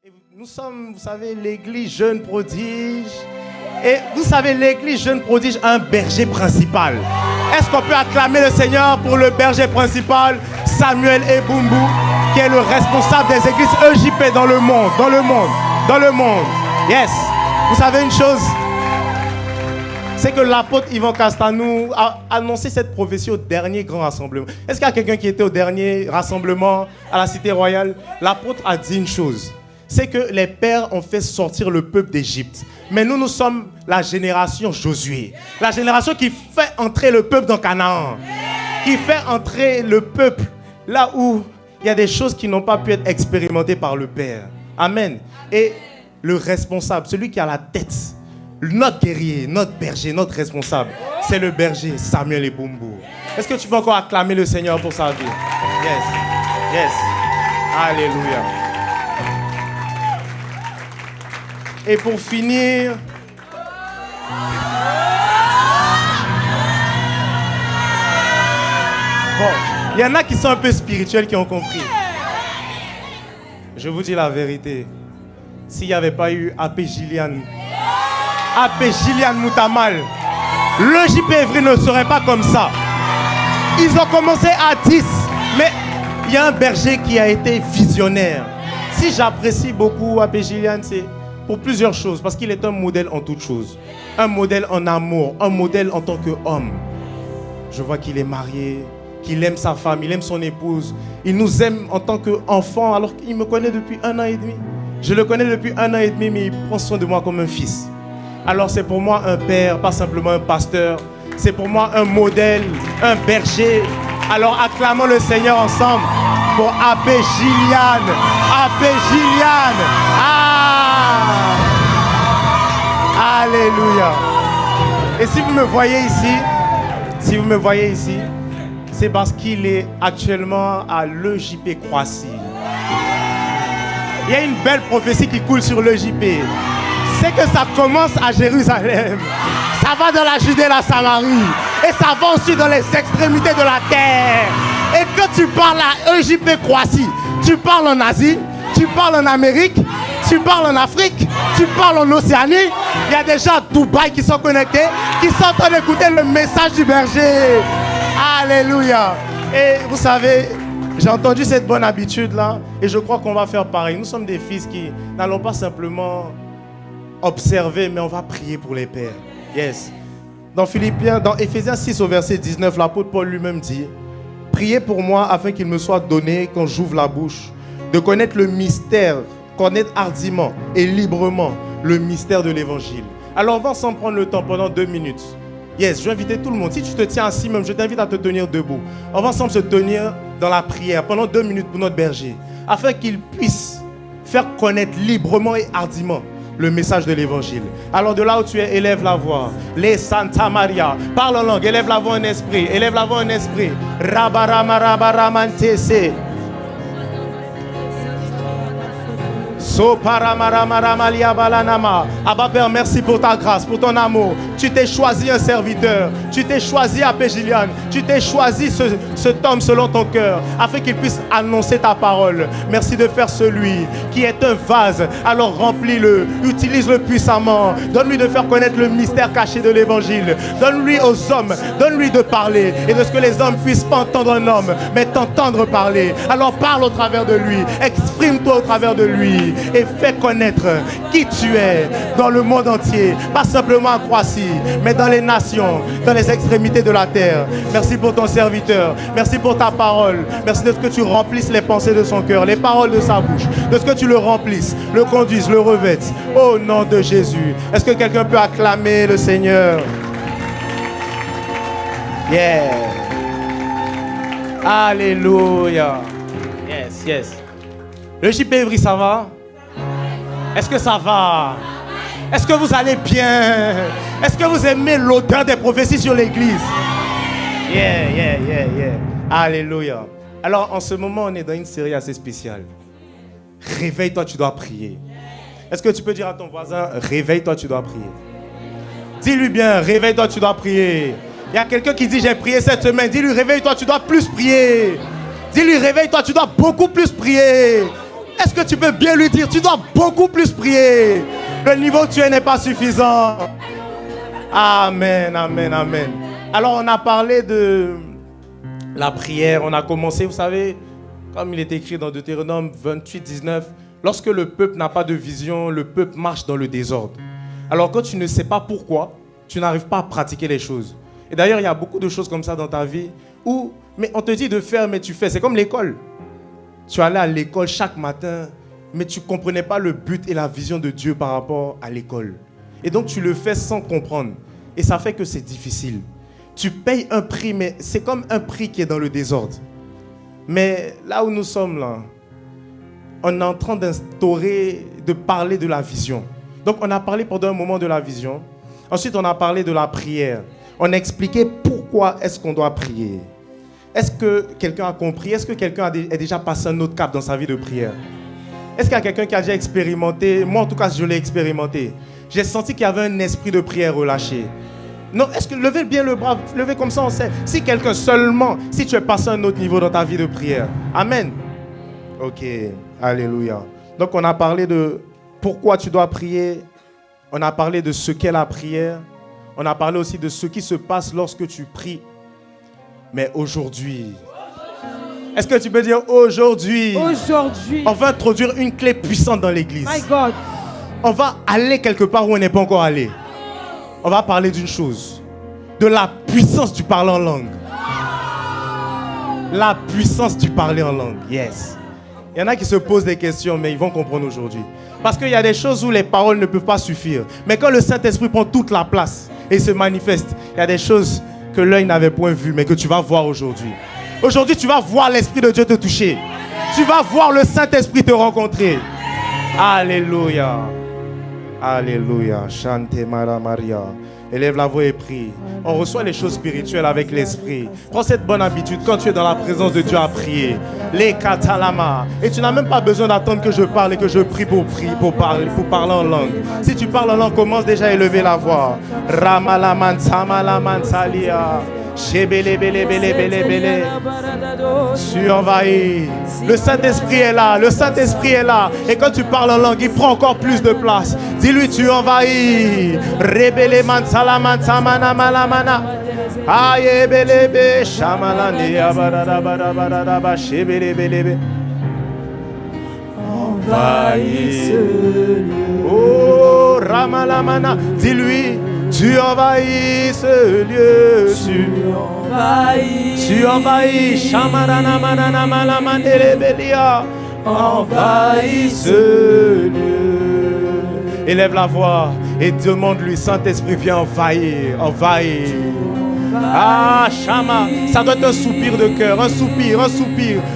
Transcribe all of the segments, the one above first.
Et nous sommes, vous savez, l'église Jeune Prodige. Et vous savez, l'église Jeune Prodige a un berger principal. Est-ce qu'on peut acclamer le Seigneur pour le berger principal, Samuel Ebumbu, qui est le responsable des églises EJP dans le monde, dans le monde. Yes. Vous savez une chose, c'est que l'apôtre Yvan Castanou a annoncé cette prophétie au dernier grand rassemblement. Est-ce qu'il y a quelqu'un qui était au dernier rassemblement à la Cité Royale? L'apôtre a dit une chose, c'est que les pères ont fait sortir le peuple d'Égypte. Mais nous sommes la génération Josué. La génération qui fait entrer le peuple dans Canaan. Qui fait entrer le peuple là où il y a des choses qui n'ont pas pu être expérimentées par le Père. Amen. Et le responsable, celui qui a la tête, notre guerrier, notre berger, notre responsable, c'est le berger Samuel Ebumbu. Est-ce que tu peux encore acclamer le Seigneur pour sa vie? Yes. Yes. Alléluia. Et pour finir, bon, il y en a qui sont un peu spirituels qui ont compris. Je vous dis la vérité. S'il n'y avait pas eu AP Gillian Moutamal, le JP Évry ne serait pas comme ça. Ils ont commencé à 10, mais il y a un berger qui a été visionnaire. Si j'apprécie beaucoup AP Gillian, c'est pour plusieurs choses, parce qu'il est un modèle en toutes choses. Un modèle en amour, un modèle en tant qu'homme. Je vois qu'il est marié, qu'il aime sa femme, il aime son épouse. Il nous aime en tant qu'enfant, alors qu'il me connaît depuis 1 an et demi. Je le connais depuis 1 an et demi, mais il prend soin de moi comme un fils. Alors c'est pour moi un père, pas simplement un pasteur. C'est pour moi un modèle, un berger. Alors acclamons le Seigneur ensemble pour AP Gillian. AP Gillian. Alléluia. Et si vous me voyez ici, c'est parce qu'il est actuellement à l'EJP Croissy. Il y a une belle prophétie qui coule sur l'EJP. C'est que ça commence à Jérusalem. Ça va dans la Judée et la Samarie. Et ça va aussi dans les extrémités de la terre. Et quand tu parles à EJP Croissy, tu parles en Asie, tu parles en Amérique, tu parles en Afrique, tu parles en Océanie. Il y a des gens à Dubaï qui sont connectés, qui sont en train d'écouter le message du berger. Alléluia. Et vous savez, j'ai entendu cette bonne habitude-là et je crois qu'on va faire pareil. Nous sommes des fils qui n'allons pas simplement observer, mais on va prier pour les pères. Yes. Dans Éphésiens 6 au verset 19, l'apôtre Paul lui-même dit: priez pour moi afin qu'il me soit donné, quand j'ouvre la bouche, de connaître le mystère, connaître hardiment et librement le mystère de l'évangile. Alors on va ensemble prendre le temps pendant 2 minutes. Yes, je vais inviter tout le monde. Si tu te tiens assis même, je t'invite à te tenir debout. On va ensemble se tenir dans la prière pendant 2 minutes pour notre berger, afin qu'il puisse faire connaître librement et hardiment le message de l'évangile. Alors de là où tu es, élève la voix. Les Santa Maria. Parle en langue, élève la voix en esprit. Élève la voix en esprit. Rabaramaramantese. Abba Père, merci pour ta grâce, pour ton amour. Tu t'es choisi un serviteur. Tu t'es choisi AP Gillian. Tu t'es choisi cet homme selon ton cœur, afin qu'il puisse annoncer ta parole. Merci de faire celui qui est un vase. Alors remplis-le, utilise-le puissamment. Donne-lui de faire connaître le mystère caché de l'évangile. Donne-lui aux hommes, donne-lui de parler. Et de ce que les hommes puissent pas entendre un homme, mais t'entendre parler. Alors parle au travers de lui. Exprime-toi au travers de lui. Et fais connaître qui tu es dans le monde entier. Pas simplement à Croissy, mais dans les nations, dans les extrémités de la terre. Merci pour ton serviteur. Merci pour ta parole. Merci de ce que tu remplisses les pensées de son cœur, les paroles de sa bouche. De ce que tu le remplisses, le conduises, le revêtes. Au nom de Jésus. Est-ce que quelqu'un peut acclamer le Seigneur? Yeah. Alléluia. Yes, yes. Le JP Évry, ça va? Est-ce que ça va? Est-ce que vous allez bien? Est-ce que vous aimez l'odeur des prophéties sur l'église? Yeah. Alléluia. Alors, en ce moment, on est dans une série assez spéciale. Réveille-toi, tu dois prier. Est-ce que tu peux dire à ton voisin, réveille-toi, tu dois prier? Dis-lui bien, réveille-toi, tu dois prier. Il y a quelqu'un qui dit, j'ai prié cette semaine. Dis-lui, réveille-toi, tu dois plus prier. Dis-lui, réveille-toi, tu dois beaucoup plus prier. Est-ce que tu peux bien lui dire, tu dois beaucoup plus prier. Le niveau que tu es n'est pas suffisant. Amen, amen, amen. Alors on a parlé de la prière, on a commencé, vous savez, comme il est écrit dans Deutéronome 28, 19, lorsque le peuple n'a pas de vision, le peuple marche dans le désordre. Alors quand tu ne sais pas pourquoi, tu n'arrives pas à pratiquer les choses. Et d'ailleurs, il y a beaucoup de choses comme ça dans ta vie où mais on te dit de faire, mais tu fais. C'est comme l'école. Tu allais à l'école chaque matin, mais tu ne comprenais pas le but et la vision de Dieu par rapport à l'école. Et donc, tu le fais sans comprendre. Et ça fait que c'est difficile. Tu payes un prix, mais c'est comme un prix qui est dans le désordre. Mais là où nous sommes, là, on est en train d'instaurer, de parler de la vision. Donc, on a parlé pendant un moment de la vision. Ensuite, on a parlé de la prière. On a expliqué pourquoi est-ce qu'on doit prier. Est-ce que quelqu'un a compris? Est-ce que quelqu'un a déjà passé un autre cap dans sa vie de prière? Est-ce qu'il y a quelqu'un qui a déjà expérimenté? Moi, en tout cas, je l'ai expérimenté. J'ai senti qu'il y avait un esprit de prière relâché. Non, est-ce que levez bien le bras, levez comme ça, on sait. Si quelqu'un seulement, si tu es passé à un autre niveau dans ta vie de prière. Amen. Ok, alléluia. Donc, on a parlé de pourquoi tu dois prier. On a parlé de ce qu'est la prière. On a parlé aussi de ce qui se passe lorsque tu pries. Mais aujourd'hui, est-ce que tu peux dire aujourd'hui? Aujourd'hui, on va introduire une clé puissante dans l'église. My God. On va aller quelque part où on n'est pas encore allé. On va parler d'une chose. De la puissance du parler en langue. La puissance du parler en langue. Yes. Il y en a qui se posent des questions, mais ils vont comprendre aujourd'hui. Parce qu'il y a des choses où les paroles ne peuvent pas suffire. Mais quand le Saint-Esprit prend toute la place et se manifeste, il y a des choses que l'œil n'avait point vu, mais que tu vas voir aujourd'hui. Aujourd'hui, tu vas voir l'Esprit de Dieu te toucher. Tu vas voir le Saint-Esprit te rencontrer. Alléluia. Alléluia. Chante Mara Maria. Élève la voix et prie. On reçoit les choses spirituelles avec l'Esprit. Prends cette bonne habitude quand tu es dans la présence de Dieu à prier. Les katalama. Et tu n'as même pas besoin d'attendre que je parle et que je prie pour parler en langue. Si tu parles en langue, commence déjà à élever la voix. Ramalaman samalaman salia. Tu envahis. Le Saint-Esprit est là. Le Saint-Esprit est là. Et quand tu parles en langue, il prend encore plus de place. Dis-lui, tu envahis. Rebele man salaman samana malamana. Aye belebe shamalani abarada barada ba shebelebelebe. Envahis ce lieu. Oh Ramalamana. Dis-lui. Tu envahis ce lieu, tu envahis, Shamarana manana malamandele belia, envahis ce lieu. Élève la voix et demande-lui, Saint-Esprit, viens envahir, envahir. Ah, Shama, ça doit être un soupir de cœur, un soupir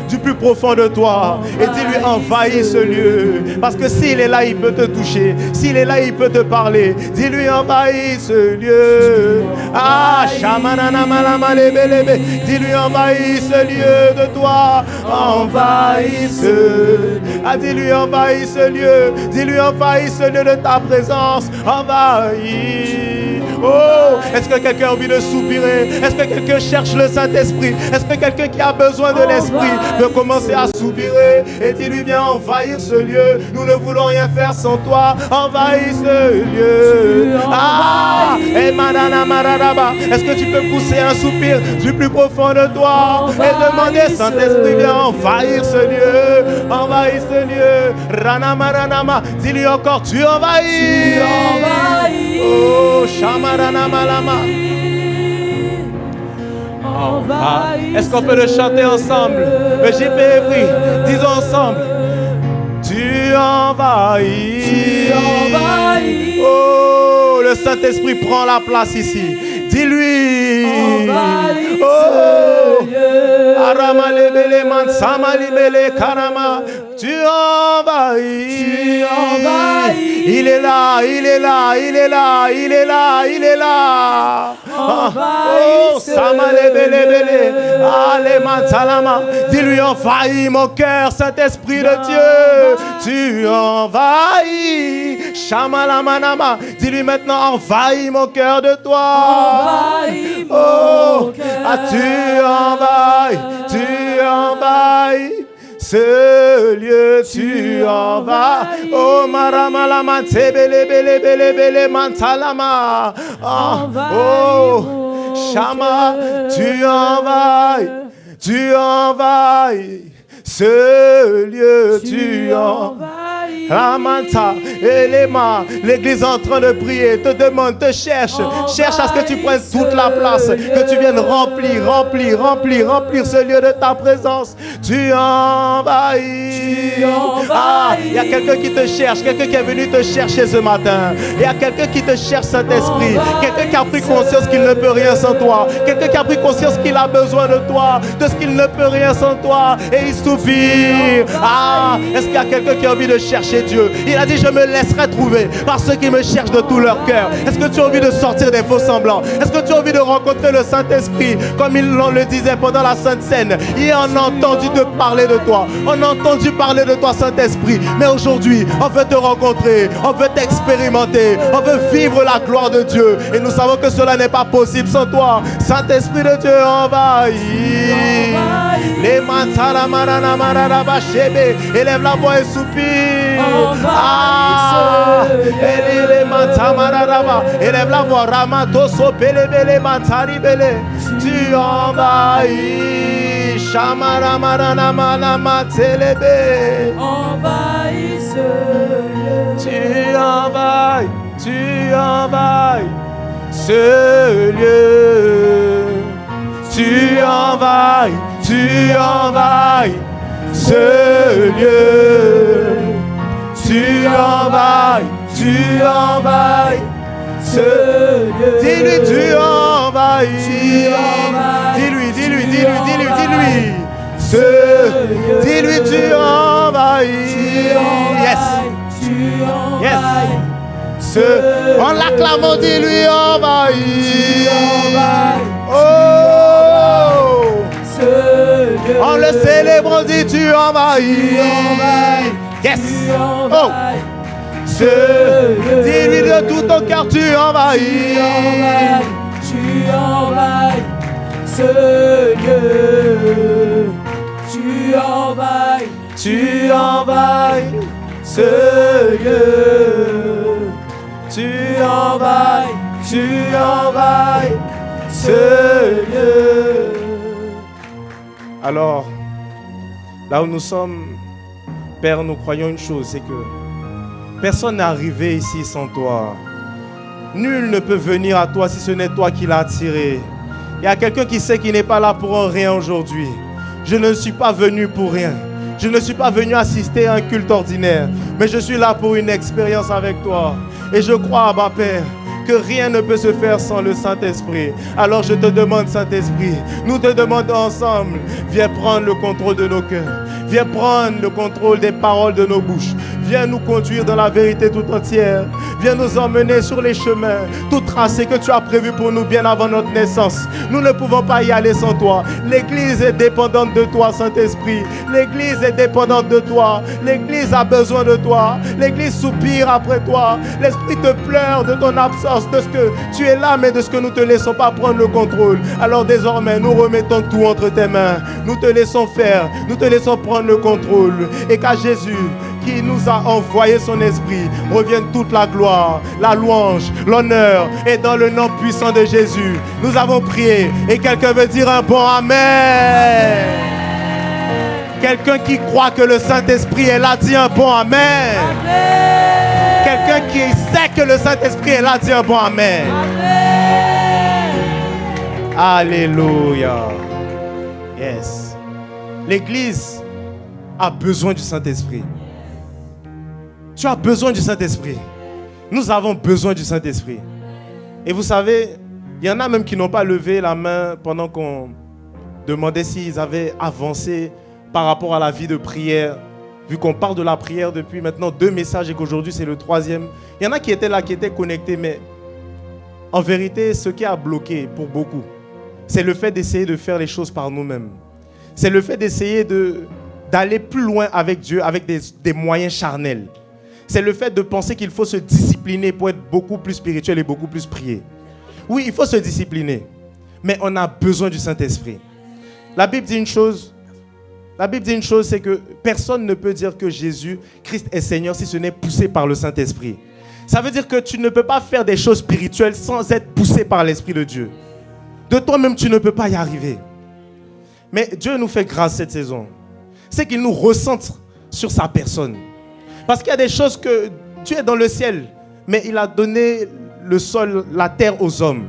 du plus profond de toi. Et dis-lui, envahis ce lieu. Parce que s'il est là, il peut te toucher. S'il est là, il peut te parler. Dis-lui, envahis ce lieu. Ah, Shama, nana, malama, lebelebe. Dis-lui, envahis ce lieu de toi. Envahis ce. Ah, dis-lui, envahis ce lieu. Dis-lui, envahis ce lieu de ta présence. Envahis. Oh, est-ce que quelqu'un a envie de soupirer? Est-ce que quelqu'un cherche le Saint-Esprit? Est-ce que quelqu'un qui a besoin de l'Esprit peut commencer à soupirer? Et dis-lui, viens envahir ce lieu. Nous ne voulons rien faire sans toi. Envahis ce lieu. Ah, et madana maradaba. Est-ce que tu peux pousser un soupir du plus profond de toi et demander, Saint-Esprit, viens envahir ce lieu. Envahis ce lieu. Rana maranama. Dis-lui encore, tu envahis. Tu envahis. Oh, Shamarana malama. Est-ce qu'on peut le chanter ensemble? Le JPFI, disons ensemble. Tu envahis. Tu envahis. Oh, le Saint-Esprit prend la place ici. Dis-lui. Envahis oh. ce lieu. Aramalebele man samalibele karama. Tu envahis. Tu envahis. Il est là, il est là, il est là, il est là, il est là. Oh, samalebelebele. Allez man salama. Dis-lui, envahis mon cœur, Saint-Esprit de Dieu. Tu envahis. Shamalamanama. Dis-lui maintenant, envahis mon cœur de toi. Envahis oh, ah, tu envahis ce ce lieu tu envahis. Oh Maramalama Tebele Bele Bele Bele Mantalama. Oh Shama, tu envahis. Ce lieu tu envahis. Ramanta, Elema, l'église est en train de prier, te demande, te cherche à ce que tu prennes toute la place, que tu viennes remplir ce lieu de ta présence. Tu envahis. Ah, il y a quelqu'un qui te cherche, quelqu'un qui est venu te chercher ce matin. Il y a quelqu'un qui te cherche, Saint-Esprit, quelqu'un qui a pris conscience qu'il ne peut rien sans toi, quelqu'un qui a pris conscience qu'il a besoin de toi, de ce qu'il ne peut rien sans toi, et il soupire. Ah, est-ce qu'il y a quelqu'un qui a envie de chercher Dieu? Il a dit, je me laisserai trouver par ceux qui me cherchent de tout leur cœur. Est-ce que tu as envie de sortir des faux semblants? Est-ce que tu as envie de rencontrer le Saint-Esprit comme il le disait pendant la Sainte Seine? Il a entendu te parler de toi. On a entendu parler de toi, Saint-Esprit. Mais aujourd'hui, on veut te rencontrer, on veut t'expérimenter, on veut vivre la gloire de Dieu. Et nous savons que cela n'est pas possible sans toi. Saint-Esprit de Dieu, envahit. Les mantala manana manana bachebe. Élève la voix et soupire. Ah, élève la voix, Ramatoso, Bele, Mantari, Bele. Tu envahis, Shamarana, Manama, Telebe. Envahis ce lieu. Tu envahis ce lieu. Tu envahis ce lieu. Tu envahis ce lieu. Dis-lui, tu envahis. Dis-lui. Dis-lui, tu envahis. Yes. En l'acclamant, dis-lui, envahis. Oh. En le célébrant, dis, tu envahis. Yes. Oh. Dis-lui de tout ton cœur, tu envahis. Tu envahis ce lieu. Tu envahis ce lieu. Tu envahis ce lieu. Alors, là où nous sommes, Père, nous croyons une chose, c'est que personne n'est arrivé ici sans toi. Nul ne peut venir à toi si ce n'est toi qui l'as attiré. Il y a quelqu'un qui sait qu'il n'est pas là pour rien aujourd'hui. Je ne suis pas venu pour rien. Je ne suis pas venu assister à un culte ordinaire, mais je suis là pour une expérience avec toi. Et je crois, Abba Père, que rien ne peut se faire sans le Saint-Esprit. Alors je te demande, Saint-Esprit, nous te demandons ensemble, viens prendre le contrôle de nos cœurs. Viens prendre le contrôle des paroles de nos bouches. Viens nous conduire dans la vérité tout entière. Viens nous emmener sur les chemins tout tracés que tu as prévus pour nous bien avant notre naissance. Nous ne pouvons pas y aller sans toi. L'Église est dépendante de toi, Saint-Esprit. L'Église est dépendante de toi. L'Église a besoin de toi. L'Église soupire après toi. L'Esprit te pleure de ton absence, de ce que tu es là, mais de ce que nous ne te laissons pas prendre le contrôle. Alors désormais, nous remettons tout entre tes mains. Nous te laissons faire. Nous te laissons prendre le contrôle. Et qu'à Jésus, qui nous a envoyé son esprit, revienne toute la gloire, la louange, l'honneur, et dans le nom puissant de Jésus, nous avons prié. Et quelqu'un veut dire un bon Amen. Quelqu'un qui croit que le Saint-Esprit est là, dit un bon Amen. Amen. Quelqu'un qui sait que le Saint-Esprit est là, dit un bon Amen. Amen. Alléluia. Yes. L'Église a besoin du Saint-Esprit. Tu as besoin du Saint-Esprit. Nous avons besoin du Saint-Esprit. Et vous savez, il y en a même qui n'ont pas levé la main pendant qu'on demandait s'ils avaient avancé par rapport à la vie de prière. Vu qu'on parle de la prière depuis maintenant 2 messages et qu'aujourd'hui c'est le 3e. Il y en a qui étaient là, qui étaient connectés, mais en vérité, ce qui a bloqué pour beaucoup, c'est le fait d'essayer de faire les choses par nous-mêmes. C'est le fait d'essayer d'aller plus loin avec Dieu, avec des moyens charnels. C'est le fait de penser qu'il faut se discipliner pour être beaucoup plus spirituel et beaucoup plus prier. Oui, il faut se discipliner, mais on a besoin du Saint-Esprit. La Bible dit une chose, La Bible dit une chose, c'est que personne ne peut dire que Jésus, Christ est Seigneur si ce n'est poussé par le Saint-Esprit. Ça veut dire que tu ne peux pas faire des choses spirituelles sans être poussé par l'Esprit de Dieu. De toi-même, tu ne peux pas y arriver. Mais Dieu nous fait grâce cette saison. C'est qu'il nous recentre sur sa personne. Parce qu'il y a des choses que Dieu est dans le ciel, mais il a donné le sol, la terre aux hommes.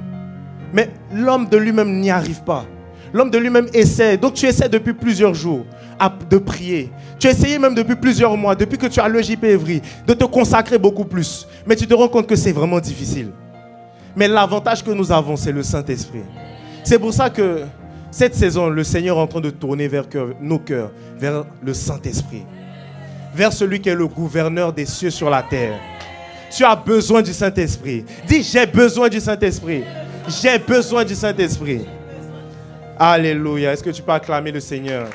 Mais l'homme de lui-même n'y arrive pas. L'homme de lui-même essaie. Donc tu essaies depuis plusieurs jours de prier. Tu as essayé même depuis plusieurs mois, depuis que tu as le JP Evry, de te consacrer beaucoup plus. Mais tu te rends compte que c'est vraiment difficile. Mais l'avantage que nous avons, c'est le Saint-Esprit. C'est pour ça que cette saison, le Seigneur est en train de tourner vers nos cœurs, vers le Saint-Esprit. Vers celui qui est le gouverneur des cieux sur la terre. Tu as besoin du Saint-Esprit. Dis, j'ai besoin du Saint-Esprit. J'ai besoin du Saint-Esprit. Alléluia. Est-ce que tu peux acclamer le Seigneur?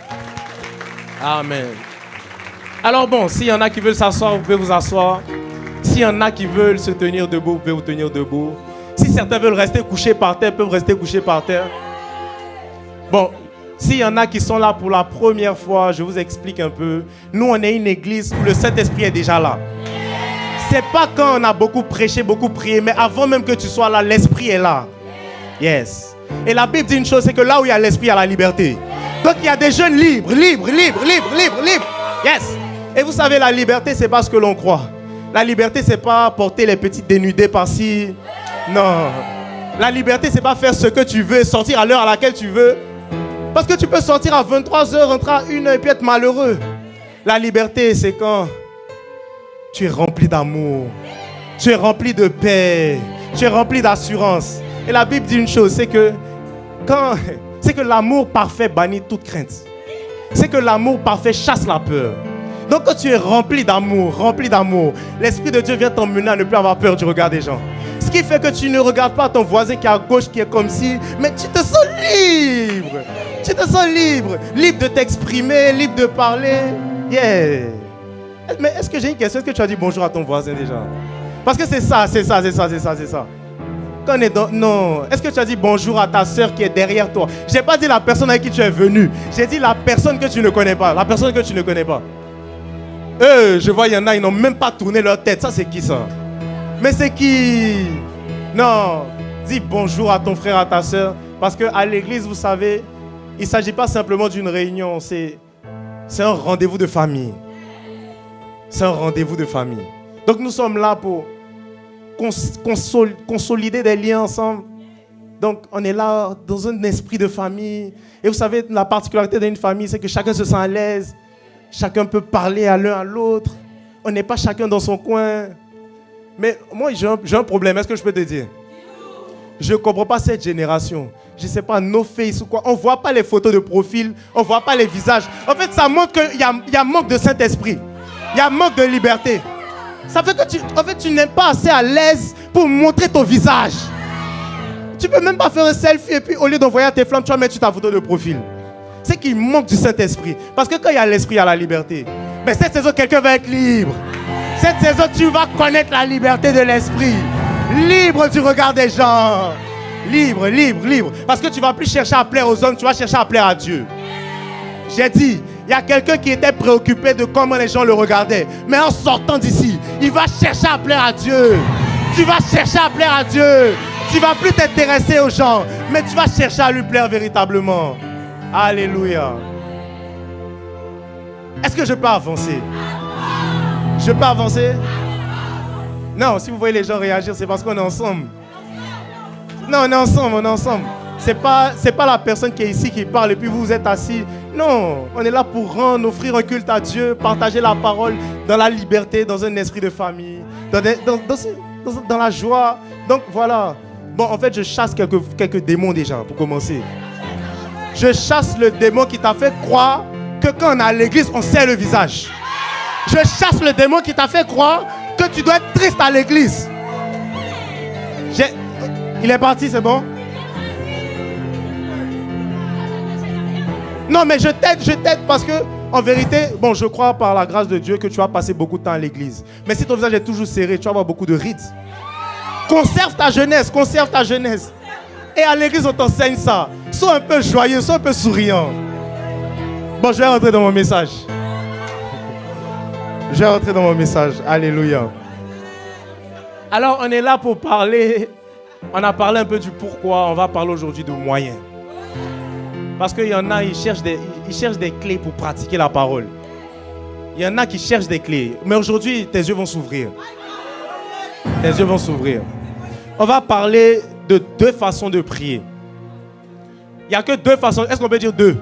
Amen. Alors bon, s'il y en a qui veulent s'asseoir, vous pouvez vous asseoir. S'il y en a qui veulent se tenir debout, vous pouvez vous tenir debout. Si certains veulent rester couchés par terre, peuvent rester couchés par terre. Bon, s'il y en a qui sont là pour la première fois, je vous explique un peu. Nous, on est une église où le Saint-Esprit est déjà là. C'est pas quand on a beaucoup prêché, beaucoup prié, mais avant même que tu sois là, l'Esprit est là. Yes. Et la Bible dit une chose, c'est que là où il y a l'Esprit, il y a la liberté. Donc il y a des jeunes libres. Yes. Et vous savez, la liberté, c'est pas ce que l'on croit. La liberté, c'est pas porter les petites dénudées par-ci. Non. La liberté, c'est pas faire ce que tu veux, sortir à l'heure à laquelle tu veux. Parce que tu peux sortir à 23h, rentrer à 1h et puis être malheureux. La liberté, c'est quand tu es rempli d'amour. Tu es rempli de paix. Tu es rempli d'assurance. Et la Bible dit une chose, c'est que l'amour parfait bannit toute crainte. C'est que l'amour parfait chasse la peur. Donc quand tu es rempli d'amour, l'Esprit de Dieu vient t'emmener à ne plus avoir peur du regard des gens. Ce qui fait que tu ne regardes pas ton voisin qui est à gauche, qui est comme si, mais tu te sens libre. Tu te sens libre. Libre de t'exprimer, libre de parler. Yeah. Mais est-ce que j'ai une question? Est-ce que tu as dit bonjour à ton voisin déjà? Parce que c'est ça. Quand on est dans... Non. Est-ce que tu as dit bonjour à ta soeur qui est derrière toi? Je n'ai pas dit la personne avec qui tu es venu. J'ai dit la personne que tu ne connais pas. La personne que tu ne connais pas. Je vois, il y en a, ils n'ont même pas tourné leur tête. Ça, c'est qui ça? Mais c'est qui? Non. Dis bonjour à ton frère, à ta soeur. Parce qu'à l'église, vous savez, il ne s'agit pas simplement d'une réunion. C'est un rendez-vous de famille. C'est un rendez-vous de famille. Donc nous sommes là pour consolider des liens ensemble. Donc on est là dans un esprit de famille. Et vous savez, la particularité d'une famille, c'est que chacun se sent à l'aise. Chacun peut parler à l'un à l'autre. On n'est pas chacun dans son coin. Mais moi, j'ai un problème. Est-ce que je peux te dire? Je ne comprends pas cette génération. Je ne sais pas, nos faces ou quoi. On ne voit pas les photos de profil. On ne voit pas les visages. En fait, ça montre qu'il y a manque de Saint-Esprit. Il y a manque de liberté. Ça fait que tu n'es pas assez à l'aise pour montrer ton visage. Tu peux même pas faire un selfie et puis au lieu d'envoyer tes flammes, tu vas mettre ta photo de profil. C'est qu'il manque du Saint-Esprit. Parce que quand il y a l'Esprit, il y a la liberté. Mais cette saison, quelqu'un va être libre. Cette saison, tu vas connaître la liberté de l'Esprit. Libre du regard des gens. Libre. Parce que tu ne vas plus chercher à plaire aux hommes, tu vas chercher à plaire à Dieu. J'ai dit, il y a quelqu'un qui était préoccupé de comment les gens le regardaient. Mais en sortant d'ici, il va chercher à plaire à Dieu. Tu vas chercher à plaire à Dieu. Tu ne vas plus t'intéresser aux gens, mais tu vas chercher à lui plaire véritablement. Alléluia. Est-ce que je peux avancer? Je peux avancer? Non, si vous voyez les gens réagir, c'est parce qu'on est ensemble. Non, on est ensemble. C'est pas la personne qui est ici qui parle et puis vous êtes assis. Non, on est là pour offrir un culte à Dieu, partager la parole dans la liberté, dans un esprit de famille, dans la joie. Donc voilà. Bon, en fait, je chasse quelques démons déjà, pour commencer. Je chasse le démon qui t'a fait croire que quand on est à l'église, on serre le visage. Je chasse le démon qui t'a fait croire que tu dois être triste à l'église. Il est parti, c'est bon? Non, mais je t'aide parce que, en vérité, bon, je crois par la grâce de Dieu que tu vas passer beaucoup de temps à l'église. Mais si ton visage est toujours serré, tu vas avoir beaucoup de rides. Conserve ta jeunesse. Et à l'église, on t'enseigne ça. Sois un peu joyeux, sois un peu souriant. Bon, je vais rentrer dans mon message. Je vais rentrer dans mon message. Alléluia. Alors, on est là pour parler. On a parlé un peu du pourquoi. On va parler aujourd'hui de moyens. Parce qu'il y en a, ils cherchent des clés pour pratiquer la parole. Il y en a qui cherchent des clés. Mais aujourd'hui, tes yeux vont s'ouvrir. Tes yeux vont s'ouvrir. On va parler de 2 façons de prier. Il n'y a que 2 façons. Est-ce qu'on peut dire 2?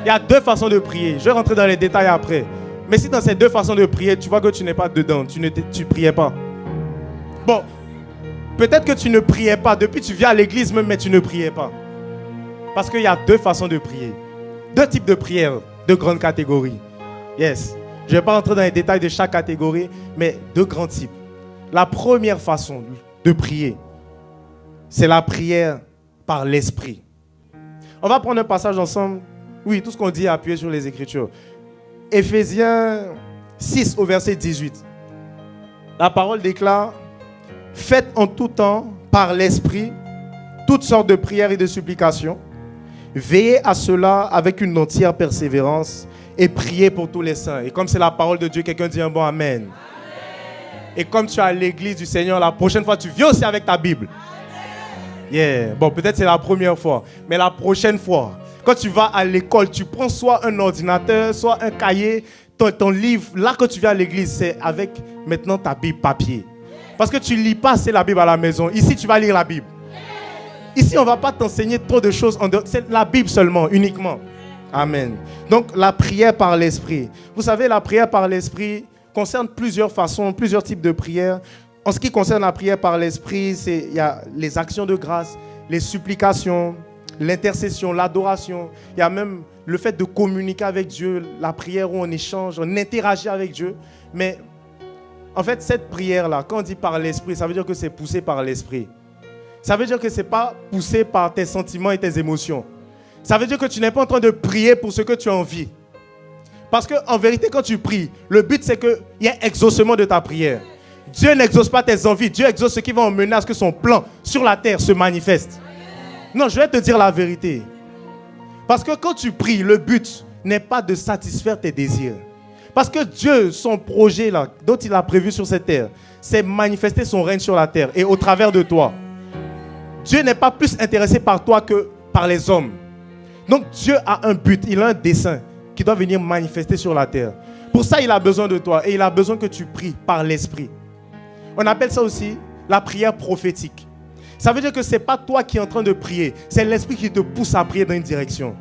Il y a 2 façons de prier. Je vais rentrer dans les détails après. Mais si dans ces 2 façons de prier, tu vois que tu n'es pas dedans, tu ne priais pas. Bon, peut-être que tu ne priais pas. Depuis, tu viens à l'église même, mais tu ne priais pas. Parce qu'il y a 2 façons de prier. 2 types de prières, de grandes catégories. Yes. Je ne vais pas rentrer dans les détails de chaque catégorie, mais 2 grands types. La première façon de prier, c'est la prière par l'esprit. On va prendre un passage ensemble. Oui, tout ce qu'on dit est appuyé sur les Écritures. Éphésiens 6 au verset 18. La parole déclare: faites en tout temps par l'esprit toutes sortes de prières et de supplications. Veillez à cela avec une entière persévérance et priez pour tous les saints. Et comme c'est la parole de Dieu, quelqu'un dit un bon amen. Et comme tu es à l'église du Seigneur, la prochaine fois, tu viens aussi avec ta Bible. Yeah. Bon, peut-être c'est la première fois, mais la prochaine fois, quand tu vas à l'école, tu prends soit un ordinateur, soit un cahier, ton livre. Là, quand tu viens à l'église, c'est avec maintenant ta Bible papier. Parce que tu ne lis pas assez la Bible à la maison. Ici, tu vas lire la Bible. Ici, on ne va pas t'enseigner trop de choses. C'est la Bible seulement, uniquement. Amen. Donc, la prière par l'esprit. Vous savez, la prière par l'esprit concerne plusieurs façons, plusieurs types de prières. En ce qui concerne la prière par l'esprit, il y a les actions de grâce, les supplications, l'intercession, l'adoration. Il y a même le fait de communiquer avec Dieu, la prière où on échange, on interagit avec Dieu. Mais en fait, cette prière-là, quand on dit par l'esprit, ça veut dire que c'est poussé par l'esprit. Ça veut dire que ce n'est pas poussé par tes sentiments et tes émotions. Ça veut dire que tu n'es pas en train de prier pour ce que tu as envie. Parce qu'en vérité, quand tu pries, le but c'est qu'il y ait exaucement de ta prière. Dieu n'exauce pas tes envies. Dieu exauce ce qui va emmener à ce que son plan sur la terre se manifeste. Non, je vais te dire la vérité. Parce que quand tu pries, le but n'est pas de satisfaire tes désirs. Parce que Dieu, son projet là, dont il a prévu sur cette terre, c'est manifester son règne sur la terre et au travers de toi. Dieu n'est pas plus intéressé par toi que par les hommes. Donc Dieu a un but, il a un dessein qui doit venir manifester sur la terre. Pour ça, il a besoin de toi et il a besoin que tu pries par l'esprit. On appelle ça aussi la prière prophétique. Ça veut dire que ce n'est pas toi qui es en train de prier, c'est l'esprit qui te pousse à prier dans une direction.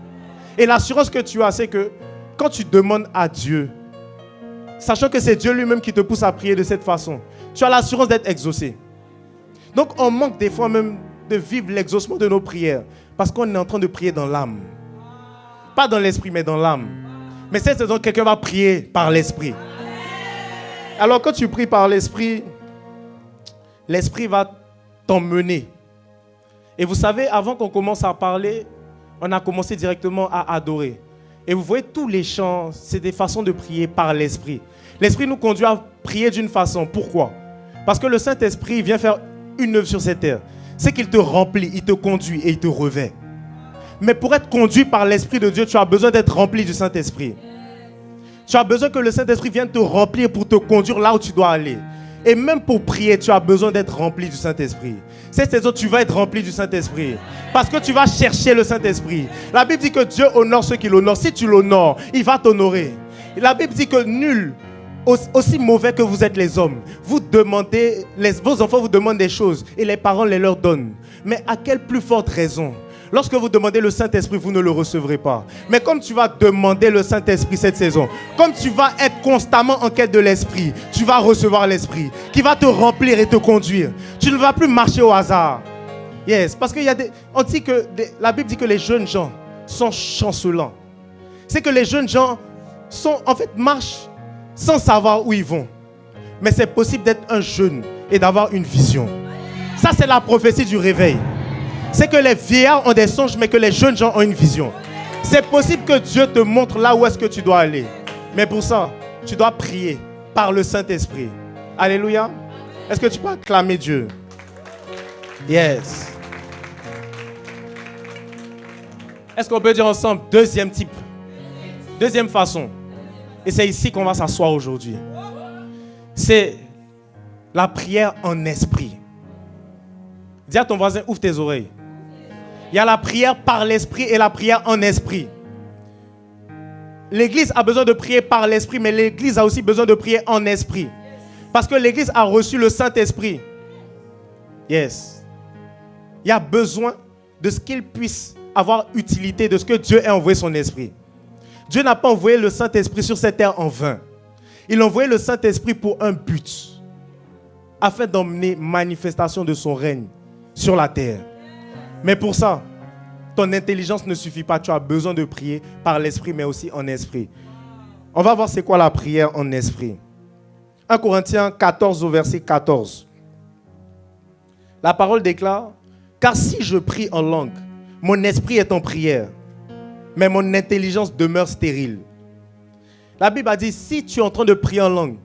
Et l'assurance que tu as, c'est que quand tu demandes à Dieu, sachant que c'est Dieu lui-même qui te pousse à prier de cette façon, tu as l'assurance d'être exaucé. Donc on manque des fois même de vivre l'exaucement de nos prières parce qu'on est en train de prier dans l'âme. Pas dans l'esprit, mais dans l'âme. Mais cette saison, quelqu'un va prier par l'esprit. Alors quand tu pries par l'esprit, l'esprit va t'emmener. Et vous savez, avant qu'on commence à parler, on a commencé directement à adorer. Et vous voyez, tous les chants, c'est des façons de prier par l'esprit. L'esprit nous conduit à prier d'une façon. Pourquoi? Parce que le Saint-Esprit vient faire une œuvre sur cette terre. C'est qu'il te remplit, il te conduit et il te revêt. Mais pour être conduit par l'Esprit de Dieu, tu as besoin d'être rempli du Saint-Esprit. Tu as besoin que le Saint-Esprit vienne te remplir pour te conduire là où tu dois aller. Et même pour prier, tu as besoin d'être rempli du Saint-Esprit. Cette saison, tu vas être rempli du Saint-Esprit. Parce que tu vas chercher le Saint-Esprit. La Bible dit que Dieu honore ceux qui l'honorent. Si tu l'honores, il va t'honorer. Et la Bible dit que nul, aussi mauvais que vous êtes les hommes, vous demandez, vos enfants vous demandent des choses et les parents les leur donnent. Mais à quelle plus forte raison? Lorsque vous demandez le Saint-Esprit, vous ne le recevrez pas. Mais comme tu vas demander le Saint-Esprit cette saison, comme tu vas être constamment en quête de l'Esprit, tu vas recevoir l'Esprit qui va te remplir et te conduire. Tu ne vas plus marcher au hasard. Yes, parce qu'il y a on dit que la Bible dit que les jeunes gens sont chancelants. C'est que les jeunes gens marchent sans savoir où ils vont. Mais c'est possible d'être un jeune et d'avoir une vision. Ça, c'est la prophétie du réveil. C'est que les vieillards ont des songes, mais que les jeunes gens ont une vision. C'est possible que Dieu te montre là où est-ce que tu dois aller. Mais pour ça, tu dois prier par le Saint-Esprit. Alléluia. Est-ce que tu peux acclamer Dieu? Yes. Est-ce qu'on peut dire ensemble, deuxième type? Deuxième façon, et c'est ici qu'on va s'asseoir aujourd'hui, c'est la prière en esprit. Dis à ton voisin, ouvre tes oreilles. Il y a la prière par l'esprit et la prière en esprit. L'église a besoin de prier par l'esprit, mais l'église a aussi besoin de prier en esprit. Parce que l'église a reçu le Saint-Esprit. Yes. Il y a besoin de ce qu'il puisse avoir utilité, de ce que Dieu a envoyé son esprit. Dieu n'a pas envoyé le Saint-Esprit sur cette terre en vain. Il a envoyé le Saint-Esprit pour un but, afin d'emmener manifestation de son règne sur la terre. Mais pour ça, ton intelligence ne suffit pas. Tu as besoin de prier par l'esprit, mais aussi en esprit. On va voir c'est quoi la prière en esprit. 1 Corinthiens 14 au verset 14. La parole déclare, « Car si je prie en langue, mon esprit est en prière, mais mon intelligence demeure stérile. » La Bible a dit, si tu es en train de prier en langue,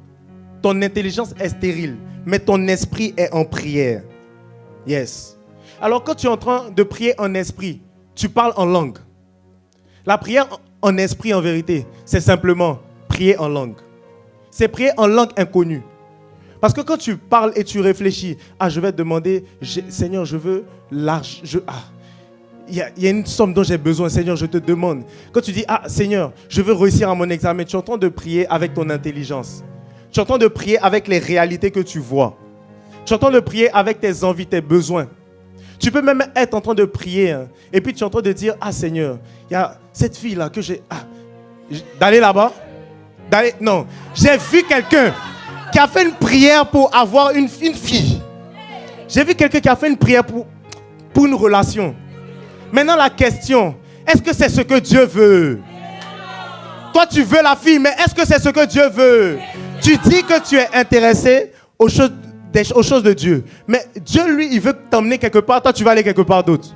ton intelligence est stérile, mais ton esprit est en prière. Yes. Alors quand tu es en train de prier en esprit, tu parles en langue. La prière en esprit, en vérité, c'est simplement prier en langue. C'est prier en langue inconnue. Parce que quand tu parles et tu réfléchis, je vais te demander, Seigneur, je veux l'argent. Il y a une somme dont j'ai besoin, Seigneur, je te demande. Quand tu dis, Seigneur, je veux réussir à mon examen, tu es en train de prier avec ton intelligence. Tu es en train de prier avec les réalités que tu vois. Tu es en train de prier avec tes envies, tes besoins. Tu peux même être en train de prier, et puis tu es en train de dire, Seigneur, il y a cette fille-là que j'ai... d'aller là-bas. Non, j'ai vu quelqu'un qui a fait une prière pour avoir une fille. J'ai vu quelqu'un qui a fait une prière pour une relation. Maintenant, la question, est-ce que c'est ce que Dieu veut? Toi, tu veux la fille, mais est-ce que c'est ce que Dieu veut? Tu dis que tu es intéressé aux choses de Dieu. Mais Dieu, lui, il veut t'emmener quelque part. Toi, tu vas aller quelque part d'autre.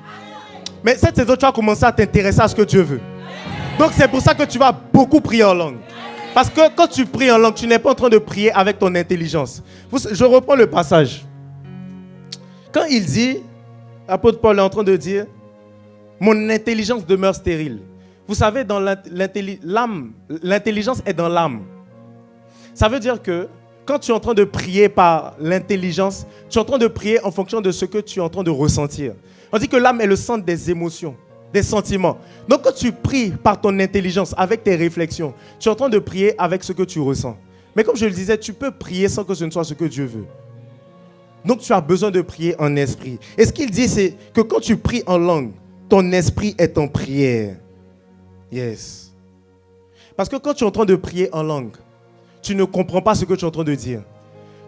Mais cette saison, tu vas commencer à t'intéresser à ce que Dieu veut. Donc, c'est pour ça que tu vas beaucoup prier en langue. Parce que quand tu pries en langue, tu n'es pas en train de prier avec ton intelligence. Je reprends le passage. Quand il dit, l'apôtre Paul est en train de dire, mon intelligence demeure stérile. Vous savez, dans l'intelligence est dans l'âme. Ça veut dire que quand tu es en train de prier par l'intelligence, tu es en train de prier en fonction de ce que tu es en train de ressentir. On dit que l'âme est le centre des émotions, des sentiments. Donc quand tu pries par ton intelligence, avec tes réflexions, tu es en train de prier avec ce que tu ressens. Mais comme je le disais, tu peux prier sans que ce ne soit ce que Dieu veut. Donc tu as besoin de prier en esprit. Et ce qu'il dit, c'est que quand tu pries en langue, ton esprit est en prière. Yes. Parce que quand tu es en train de prier en langue, tu ne comprends pas ce que tu es en train de dire.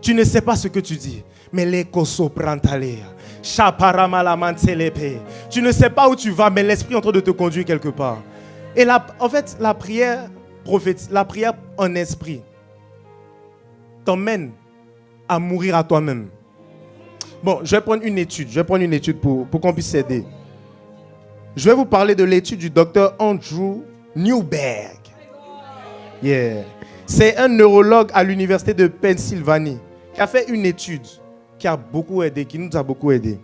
Tu ne sais pas ce que tu dis. Mais tu ne sais pas où tu vas, mais l'esprit est en train de te conduire quelque part. Et en fait, la prière en esprit t'emmène à mourir à toi-même. Bon, je vais prendre une étude pour qu'on puisse s'aider. Je vais vous parler de l'étude du docteur Andrew Newberg. Yeah. C'est un neurologue à l'université de Pennsylvanie qui a fait une étude qui nous a beaucoup aidé.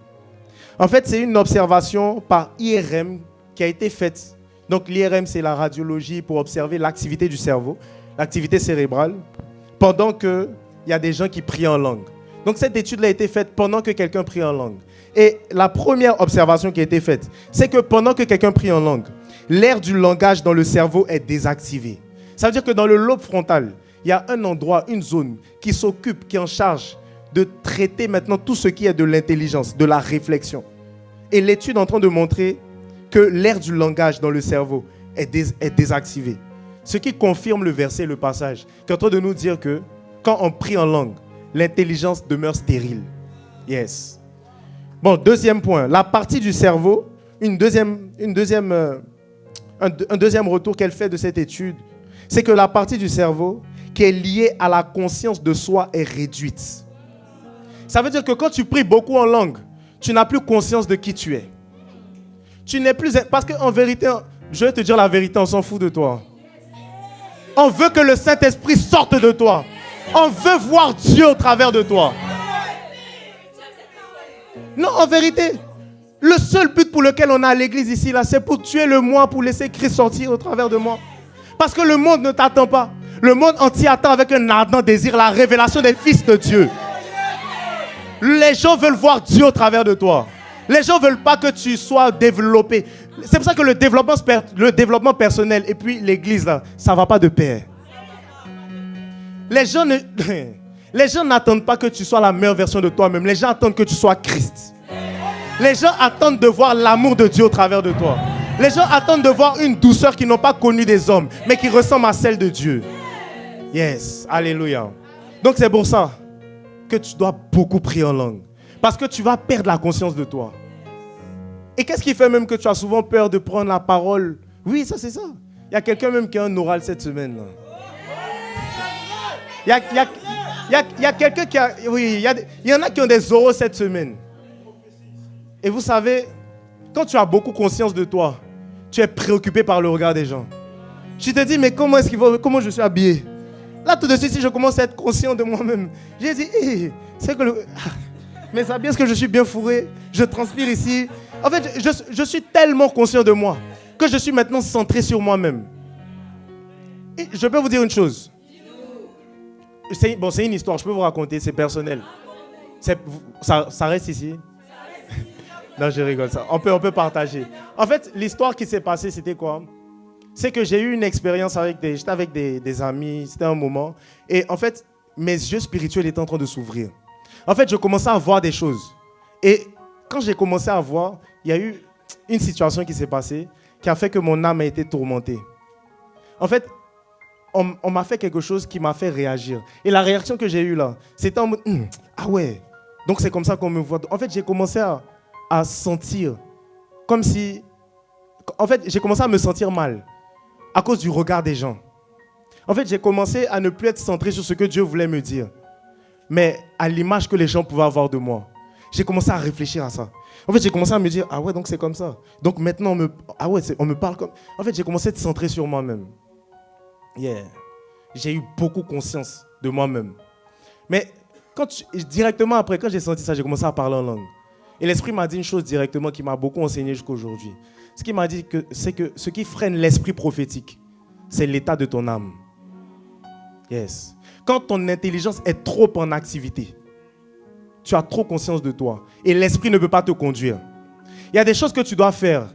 En fait, c'est une observation par IRM qui a été faite. Donc, l'IRM, c'est la radiologie pour observer l'activité du cerveau, l'activité cérébrale, pendant qu'il y a des gens qui prient en langue. Donc, cette étude-là a été faite pendant que quelqu'un prie en langue. Et la première observation qui a été faite, c'est que pendant que quelqu'un prie en langue, l'aire du langage dans le cerveau est désactivée. Ça veut dire que dans le lobe frontal, il y a un endroit, une zone qui s'occupe, qui est en charge de traiter maintenant tout ce qui est de l'intelligence, de la réflexion. Et l'étude est en train de montrer que l'aire du langage dans le cerveau est désactivée. Ce qui confirme le verset, le passage, qui est en train de nous dire que quand on prie en langue, l'intelligence demeure stérile. Yes. Bon, deuxième point, la partie du cerveau, un deuxième retour qu'elle fait de cette étude, c'est que la partie du cerveau qui est liée à la conscience de soi est réduite. Ça veut dire que quand tu pries beaucoup en langue, tu n'as plus conscience de qui tu es. Tu n'es plus... Parce qu'en vérité, je vais te dire la vérité, on s'en fout de toi. On veut que le Saint-Esprit sorte de toi. On veut voir Dieu au travers de toi. Non, en vérité, le seul but pour lequel on est à l'église ici, là, c'est pour tuer le moi, pour laisser Christ sortir au travers de moi. Parce que le monde ne t'attend pas. Le monde entier attend avec un ardent désir la révélation des fils de Dieu. Les gens veulent voir Dieu au travers de toi. Les gens ne veulent pas que tu sois développé. C'est pour ça que le développement personnel et puis l'église, là, ça ne va pas de pair. Les gens n'attendent pas que tu sois la meilleure version de toi-même. Les gens attendent que tu sois Christ. Les gens attendent de voir l'amour de Dieu au travers de toi. Les gens attendent de voir une douceur qu'ils n'ont pas connue des hommes, mais qui ressemble à celle de Dieu. Yes, alléluia. Donc c'est pour ça que tu dois beaucoup prier en langue. Parce que tu vas perdre la conscience de toi. Et qu'est-ce qui fait même que tu as souvent peur de prendre la parole? Oui, ça c'est ça. Il y a quelqu'un même qui a un oral cette semaine. Il y a quelqu'un qui a... Oui, il y en a qui ont des oraux cette semaine. Et vous savez, quand tu as beaucoup conscience de toi, tu es préoccupé par le regard des gens. Tu te dis, mais comment je suis habillé? Là, tout de suite, si je commence à être conscient de moi-même, j'ai dit, hey, c'est que mais ça bien, est-ce que je suis bien fourré? Je transpire ici. En fait, je suis tellement conscient de moi que je suis maintenant centré sur moi-même. Et je peux vous dire une chose. C'est une histoire, je peux vous raconter, c'est personnel. Ça reste ici. Non, je rigole, ça. On peut partager. En fait, l'histoire qui s'est passée, c'était quoi? C'est que j'ai eu une expérience j'étais avec des amis, c'était un moment. Et en fait, mes yeux spirituels étaient en train de s'ouvrir. En fait, je commençais à voir des choses. Et quand j'ai commencé à voir, il y a eu une situation qui s'est passée qui a fait que mon âme a été tourmentée. En fait, on m'a fait quelque chose qui m'a fait réagir. Et la réaction que j'ai eue là, c'était en mode, ah ouais, donc c'est comme ça qu'on me voit. En fait, j'ai commencé à sentir comme si... En fait, j'ai commencé à me sentir mal à cause du regard des gens. En fait, j'ai commencé à ne plus être centré sur ce que Dieu voulait me dire, mais à l'image que les gens pouvaient avoir de moi. J'ai commencé à réfléchir à ça. En fait, j'ai commencé à me dire, ah ouais, donc c'est comme ça. Donc maintenant, on me parle comme... En fait, j'ai commencé à être centré sur moi-même. Yeah. J'ai eu beaucoup conscience de moi-même. Mais directement après, quand j'ai senti ça, j'ai commencé à parler en langue. Et l'Esprit m'a dit une chose directement qui m'a beaucoup enseigné jusqu'à aujourd'hui. Ce qu'il m'a dit, c'est que ce qui freine l'esprit prophétique, c'est l'état de ton âme. Yes. Quand ton intelligence est trop en activité, tu as trop conscience de toi et l'esprit ne peut pas te conduire. Il y a des choses que tu dois faire.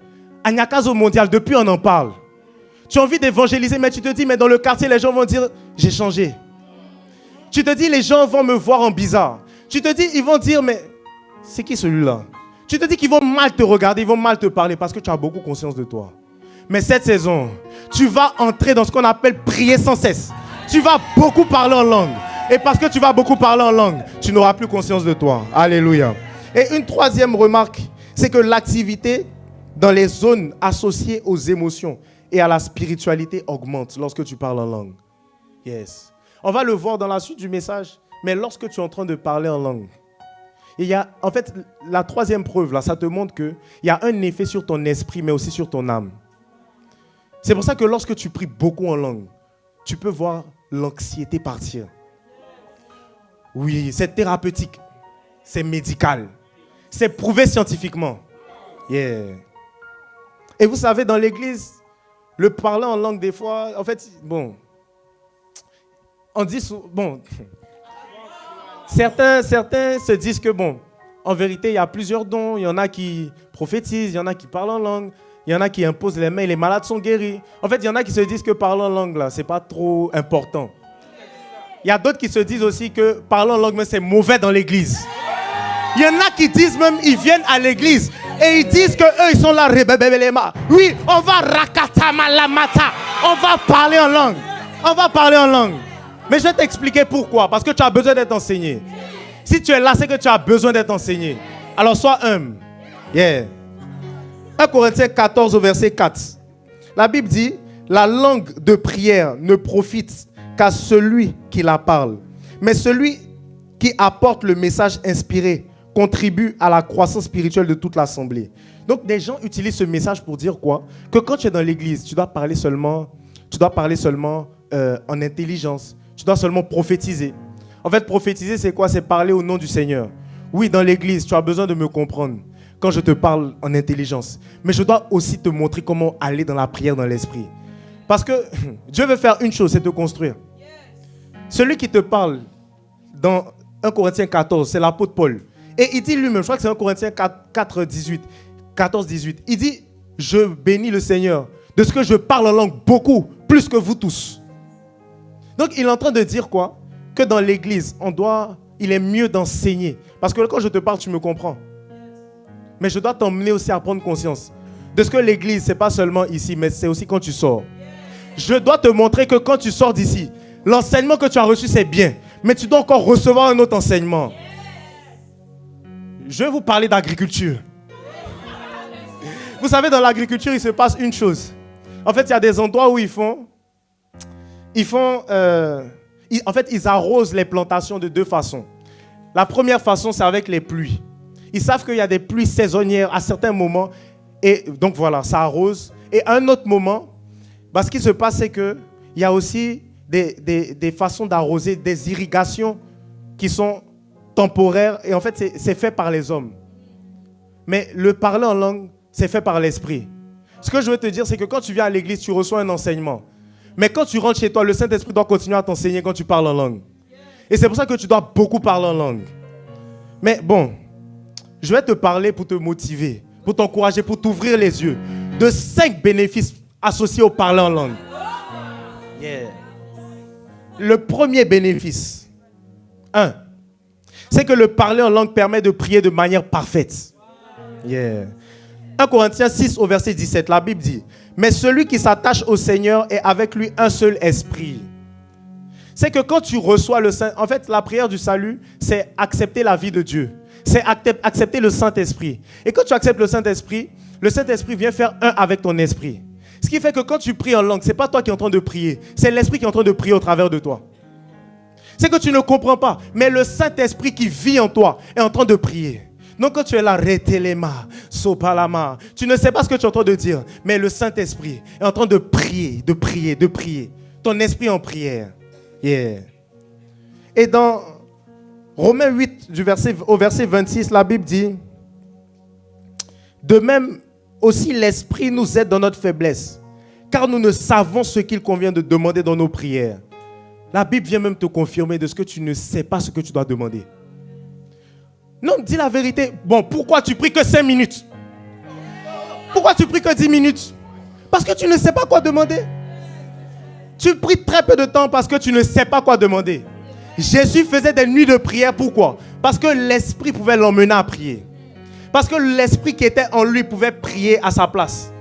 À Nyakazo Mondial, depuis on en parle. Tu as envie d'évangéliser, mais tu te dis, mais dans le quartier, les gens vont dire, j'ai changé. Tu te dis, les gens vont me voir en bizarre. Tu te dis, ils vont dire, mais c'est qui celui-là? Tu te dis qu'ils vont mal te regarder, ils vont mal te parler parce que tu as beaucoup conscience de toi. Mais cette saison, tu vas entrer dans ce qu'on appelle prier sans cesse. Tu vas beaucoup parler en langue. Et parce que tu vas beaucoup parler en langue, tu n'auras plus conscience de toi. Alléluia. Et une troisième remarque, c'est que l'activité dans les zones associées aux émotions et à la spiritualité augmente lorsque tu parles en langue. Yes. On va le voir dans la suite du message, mais lorsque tu es en train de parler en langue, il y a, en fait, la troisième preuve, là, ça te montre qu'il y a un effet sur ton esprit, mais aussi sur ton âme. C'est pour ça que lorsque tu pries beaucoup en langue, tu peux voir l'anxiété partir. Oui, c'est thérapeutique, c'est médical, c'est prouvé scientifiquement. Yeah. Et vous savez, dans l'église, le parler en langue, des fois, en fait, bon, on dit, certains se disent que, bon, en vérité, il y a plusieurs dons. Il y en a qui prophétisent, il y en a qui parlent en langue, il y en a qui imposent les mains, les malades sont guéris. En fait, il y en a qui se disent que parler en langue, là, c'est pas trop important. Il y a d'autres qui se disent aussi que parler en langue, mais c'est mauvais dans l'église. Il y en a qui disent même, ils viennent à l'église et ils disent que eux, ils sont là, oui, on va rakatamalamata, on va parler en langue. On va parler en langue. Mais je vais t'expliquer pourquoi. Parce que tu as besoin d'être enseigné. Si tu es là, c'est que tu as besoin d'être enseigné. Alors sois humble. Yeah. 1 Corinthiens 14 au verset 4. La Bible dit, la langue de prière ne profite qu'à celui qui la parle. Mais celui qui apporte le message inspiré contribue à la croissance spirituelle de toute l'assemblée. Donc des gens utilisent ce message pour dire quoi? Que quand tu es dans l'église, tu dois parler seulement en intelligence. Tu dois seulement prophétiser. En fait, prophétiser, c'est quoi? C'est parler au nom du Seigneur. Oui, dans l'église, tu as besoin de me comprendre quand je te parle en intelligence. Mais je dois aussi te montrer comment aller dans la prière dans l'esprit. Parce que Dieu veut faire une chose, c'est te construire. Celui qui te parle dans 1 Corinthiens 14, c'est l'apôtre Paul. Et il dit lui-même, je crois que c'est 1 Corinthiens 14, 18. Il dit, je bénis le Seigneur de ce que je parle en langue beaucoup, plus que vous tous. Donc il est en train de dire quoi? Que dans l'église, il est mieux d'enseigner. Parce que quand je te parle, tu me comprends. Mais je dois t'emmener aussi à prendre conscience de ce que l'église, ce n'est pas seulement ici, mais c'est aussi quand tu sors. Je dois te montrer que quand tu sors d'ici, l'enseignement que tu as reçu, c'est bien. Mais tu dois encore recevoir un autre enseignement. Je vais vous parler d'agriculture. Vous savez, dans l'agriculture, il se passe une chose. En fait, il y a des endroits où ils arrosent les plantations de deux façons. La première façon, c'est avec les pluies. Ils savent qu'il y a des pluies saisonnières à certains moments. Et donc voilà, ça arrose. Et à un autre moment, ce qui se passe, c'est qu'il y a aussi des façons d'arroser, des irrigations qui sont temporaires. Et en fait, c'est fait par les hommes. Mais le parler en langue, c'est fait par l'esprit. Ce que je veux te dire, c'est que quand tu viens à l'église, tu reçois un enseignement. Mais quand tu rentres chez toi, le Saint-Esprit doit continuer à t'enseigner quand tu parles en langue. Et c'est pour ça que tu dois beaucoup parler en langue. Mais bon, je vais te parler pour te motiver, pour t'encourager, pour t'ouvrir les yeux de 5 bénéfices associés au parler en langue. Yeah. Le premier bénéfice, 1, c'est que le parler en langue permet de prier de manière parfaite. Yeah. 1 Corinthiens 6 au verset 17, la Bible dit, mais celui qui s'attache au Seigneur est avec lui un seul esprit. C'est que quand tu reçois le Saint, en fait, la prière du salut, c'est accepter la vie de Dieu. C'est accepter le Saint-Esprit. Et quand tu acceptes le Saint-Esprit vient faire un avec ton esprit. Ce qui fait que quand tu pries en langue, ce n'est pas toi qui es en train de prier, c'est l'Esprit qui est en train de prier au travers de toi. C'est que tu ne comprends pas, mais le Saint-Esprit qui vit en toi est en train de prier. Donc quand tu es là, retelema, sopalama, tu ne sais pas ce que tu es en train de dire, mais le Saint-Esprit est en train de prier, de prier, de prier. Ton esprit en prière. Yeah. Et dans Romains 8, au verset 26, la Bible dit, de même aussi l'Esprit nous aide dans notre faiblesse, car nous ne savons ce qu'il convient de demander dans nos prières. La Bible vient même te confirmer de ce que tu ne sais pas ce que tu dois demander. Non, dis la vérité. Bon, pourquoi tu pries que 5 minutes? Pourquoi tu pries que 10 minutes? Parce que tu ne sais pas quoi demander. Tu pries très peu de temps parce que tu ne sais pas quoi demander. Jésus faisait des nuits de prière. Pourquoi? Parce que l'Esprit pouvait l'emmener à prier. Parce que l'Esprit qui était en lui pouvait prier à sa place.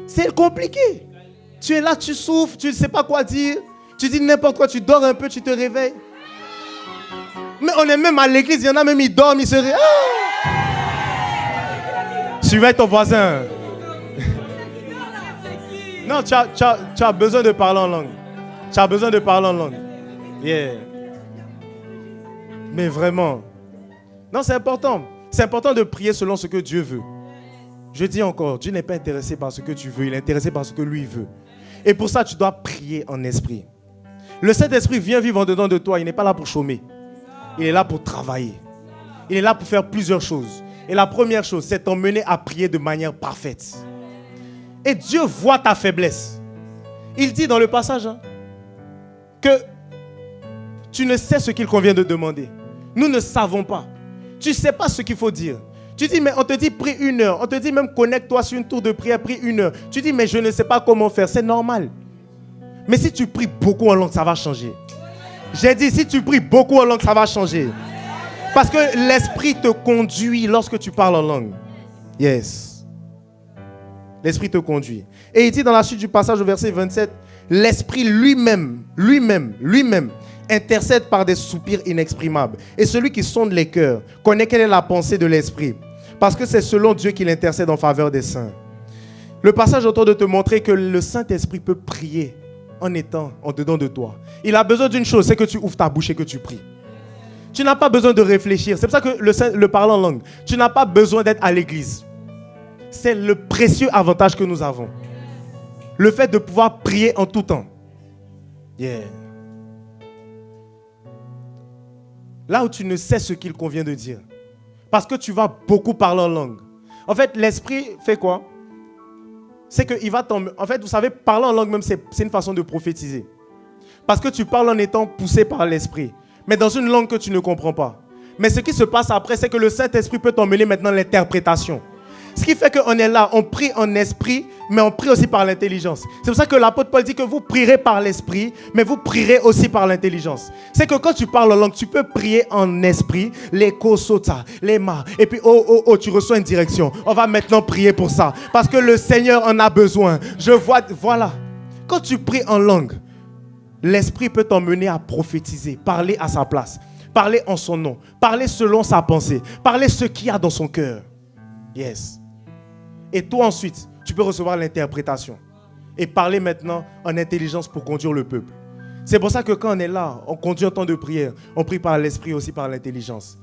C'est compliqué. Tu es là, tu souffres, tu ne sais pas quoi dire. Tu dis n'importe quoi, tu dors un peu, tu te réveilles. Mais on est même à l'église, il y en a même, ils dorment, ils se réveillent. Ah! Surveille ton voisin. Non, tu as besoin de parler en langue. Tu as besoin de parler en langue. Yeah. Mais vraiment. Non, c'est important. C'est important de prier selon ce que Dieu veut. Je dis encore, Dieu n'est pas intéressé par ce que tu veux, il est intéressé par ce que lui veut. Et pour ça, tu dois prier en esprit. Le Saint-Esprit vient vivre en dedans de toi, il n'est pas là pour chômer. Il est là pour travailler. Il est là pour faire plusieurs choses. Et la première chose, c'est t'emmener à prier de manière parfaite. Et Dieu voit ta faiblesse. Il dit dans le passage que tu ne sais ce qu'il convient de demander. Nous ne savons pas. Tu ne sais pas ce qu'il faut dire. Tu dis, mais on te dit prie 1 heure. On te dit même connecte-toi sur une tour de prière, prie 1 heure. Tu dis, mais je ne sais pas comment faire. C'est normal. Mais si tu pries beaucoup en langue, ça va changer. J'ai dit, si tu pries beaucoup en langue, ça va changer. Parce que l'Esprit te conduit lorsque tu parles en langue. Yes. L'Esprit te conduit. Et il dit dans la suite du passage au verset 27, l'Esprit lui-même intercède par des soupirs inexprimables. Et celui qui sonde les cœurs connaît quelle est la pensée de l'Esprit. Parce que c'est selon Dieu qu'il intercède en faveur des saints. Le passage est en train de te montrer que le Saint-Esprit peut prier en étant en dedans de toi. Il a besoin d'une chose, c'est que tu ouvres ta bouche et que tu pries. Tu n'as pas besoin de réfléchir. C'est pour ça que le parler en langue, tu n'as pas besoin d'être à l'église. C'est le précieux avantage que nous avons. Le fait de pouvoir prier en tout temps. Yeah. Là où tu ne sais ce qu'il convient de dire. Parce que tu vas beaucoup parler en langue. En fait, l'Esprit fait quoi? c'est qu'il va t'emmener. En fait, vous savez, parler en langue même, c'est une façon de prophétiser. Parce que tu parles en étant poussé par l'esprit, mais dans une langue que tu ne comprends pas. Mais ce qui se passe après, c'est que le Saint-Esprit peut t'emmener maintenant l'interprétation. Ce qui fait qu'on est là, on prie en esprit, mais on prie aussi par l'intelligence. C'est pour ça que l'apôtre Paul dit que vous prierez par l'esprit, mais vous prierez aussi par l'intelligence. C'est que quand tu parles en langue, tu peux prier en esprit, les kosota, les ma, et puis tu reçois une direction. On va maintenant prier pour ça, parce que le Seigneur en a besoin. Voilà. Quand tu pries en langue, l'esprit peut t'emmener à prophétiser, parler à sa place, parler en son nom, parler selon sa pensée, parler ce qu'il y a dans son cœur. Yes. Et toi ensuite, tu peux recevoir l'interprétation et parler maintenant en intelligence pour conduire le peuple. C'est pour ça que quand on est là, on conduit en temps de prière, on prie par l'esprit aussi par l'intelligence.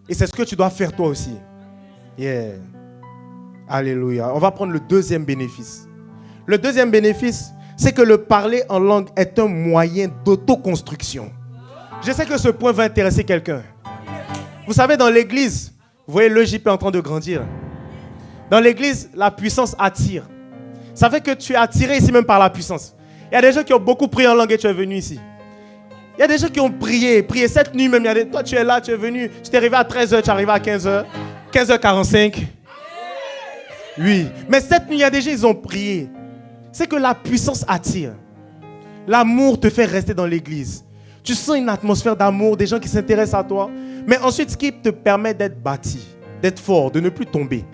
Et c'est ce que tu dois faire toi aussi. Yeah. Alléluia. On va prendre le deuxième bénéfice. Le deuxième bénéfice, c'est que le parler en langue est un moyen d'autoconstruction. Je sais que ce point va intéresser quelqu'un. Vous savez, dans l'église, vous voyez, l'EJP est en train de grandir. Dans l'église, la puissance attire. Ça fait que tu es attiré ici même par la puissance. Il y a des gens qui ont beaucoup prié en langue et tu es venu ici. Il y a des gens qui ont prié cette nuit même. Toi, tu es là, tu es venu. Tu t'es arrivé à 13h, tu es arrivé à 15h. 15h45. Oui. Mais cette nuit, il y a des gens, ils ont prié. C'est que la puissance attire. L'amour te fait rester dans l'église. Tu sens une atmosphère d'amour, des gens qui s'intéressent à toi. Mais ensuite, ce qui te permet d'être bâti, d'être fort, de ne plus tomber.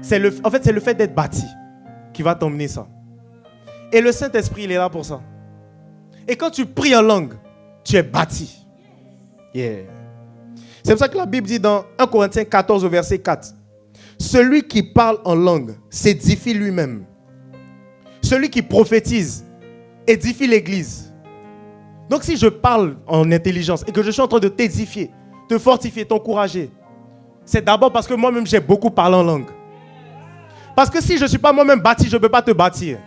C'est le fait d'être bâti qui va t'emmener ça. Et le Saint-Esprit, il est là pour ça. Et quand tu pries en langue, tu es bâti. Yeah. C'est pour ça que la Bible dit dans 1 Corinthiens 14 au verset 4, celui qui parle en langue s'édifie lui-même. Celui qui prophétise édifie l'église. Donc si je parle en intelligence et que je suis en train de t'édifier, te fortifier, t'encourager, c'est d'abord parce que moi-même j'ai beaucoup parlé en langue. Parce que si je ne suis pas moi-même bâti, je ne peux pas te bâtir.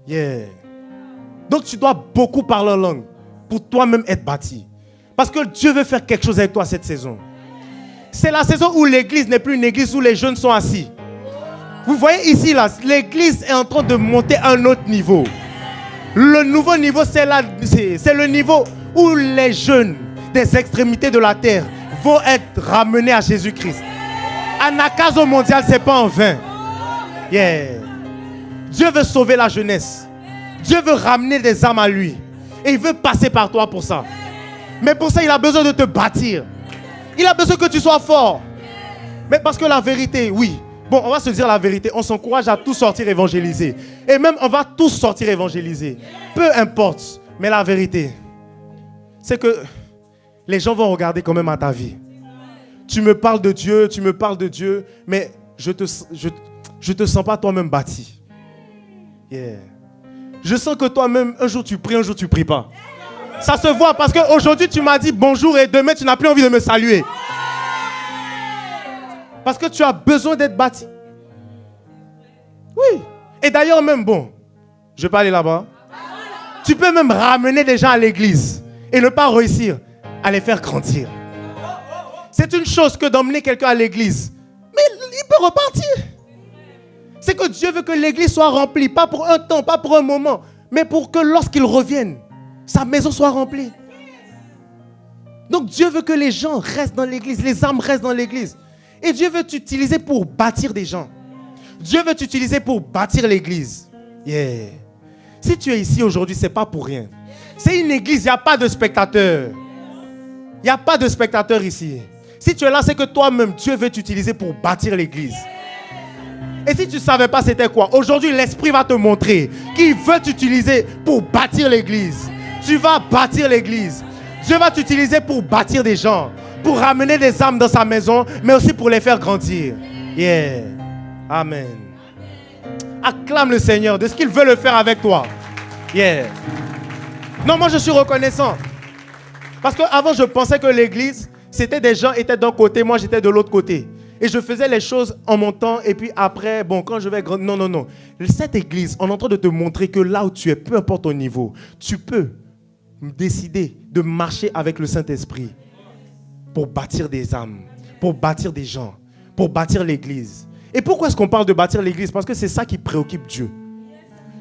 Yeah. Donc tu dois beaucoup parler en langue pour toi-même être bâti. Parce que Dieu veut faire quelque chose avec toi cette saison. C'est la saison où l'église n'est plus une église où les jeunes sont assis. Vous voyez ici, là, l'église est en train de monter à un autre niveau. Le nouveau niveau, c'est le niveau où les jeunes des extrémités de la terre vont être ramenés à Jésus-Christ. Anakazo mondial, ce n'est pas en vain. Yeah. Dieu veut sauver la jeunesse. Dieu veut ramener des âmes à lui. Et il veut passer par toi pour ça. Mais pour ça, il a besoin de te bâtir. Il a besoin que tu sois fort. Mais parce que la vérité, oui. Bon, on va se dire la vérité. On s'encourage à tous sortir évangéliser. Et même, on va tous sortir évangéliser. Peu importe. Mais la vérité, c'est que les gens vont regarder quand même à ta vie. Tu me parles de Dieu, mais je te sens pas toi-même bâti. Yeah. Je sens que toi-même, un jour tu pries pas. Ça se voit parce qu'aujourd'hui tu m'as dit bonjour et demain tu n'as plus envie de me saluer. Parce que tu as besoin d'être bâti. Oui. Et d'ailleurs même, bon, je vais pas aller là-bas. Tu peux même ramener des gens à l'église et ne pas réussir à les faire grandir. C'est une chose que d'emmener quelqu'un à l'église. Mais il peut repartir. C'est que Dieu veut que l'église soit remplie, pas pour un temps, pas pour un moment, mais pour que lorsqu'il revienne, sa maison soit remplie. Donc Dieu veut que les gens restent dans l'église, les âmes restent dans l'église. Et Dieu veut t'utiliser pour bâtir des gens. Dieu veut t'utiliser pour bâtir l'église. Yeah. Si tu es ici aujourd'hui, ce n'est pas pour rien. C'est une église, il n'y a pas de spectateurs. Il n'y a pas de spectateurs ici. Si tu es là, c'est que toi-même, Dieu veut t'utiliser pour bâtir l'église. Et si tu ne savais pas c'était quoi, aujourd'hui l'Esprit va te montrer qu'il veut t'utiliser pour bâtir l'église. Tu vas bâtir l'église. Dieu va t'utiliser pour bâtir des gens, pour ramener des âmes dans sa maison, mais aussi pour les faire grandir. Yeah. Amen. Acclame le Seigneur de ce qu'il veut le faire avec toi. Yeah. Non, moi je suis reconnaissant. Parce qu'avant je pensais que l'église, c'était des gens étaient d'un côté, moi j'étais de l'autre côté. Et je faisais les choses en mon temps et puis après, bon, quand je vais grandir... Non. Cette église, on est en train de te montrer que là où tu es, peu importe ton niveau, tu peux décider de marcher avec le Saint-Esprit pour bâtir des âmes, pour bâtir des gens, pour bâtir l'église. Et pourquoi est-ce qu'on parle de bâtir l'église? Parce que c'est ça qui préoccupe Dieu.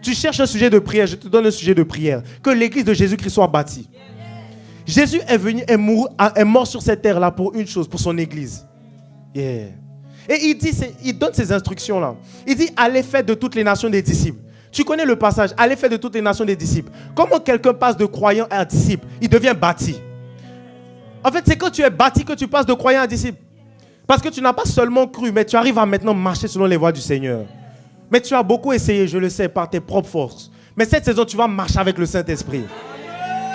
Tu cherches un sujet de prière, je te donne un sujet de prière. Que l'église de Jésus-Christ soit bâtie. Jésus est mort sur cette terre-là pour une chose, pour son église. Yeah. Et il donne ces instructions-là. Il dit, allez faire de toutes les nations des disciples. Tu connais le passage, allez faire de toutes les nations des disciples. Comment quelqu'un passe de croyant à disciple? Il devient bâti. En fait, c'est quand tu es bâti que tu passes de croyant à disciple. Parce que tu n'as pas seulement cru, mais tu arrives à maintenant marcher selon les voies du Seigneur. Mais tu as beaucoup essayé, je le sais, par tes propres forces. Mais cette saison, tu vas marcher avec le Saint-Esprit.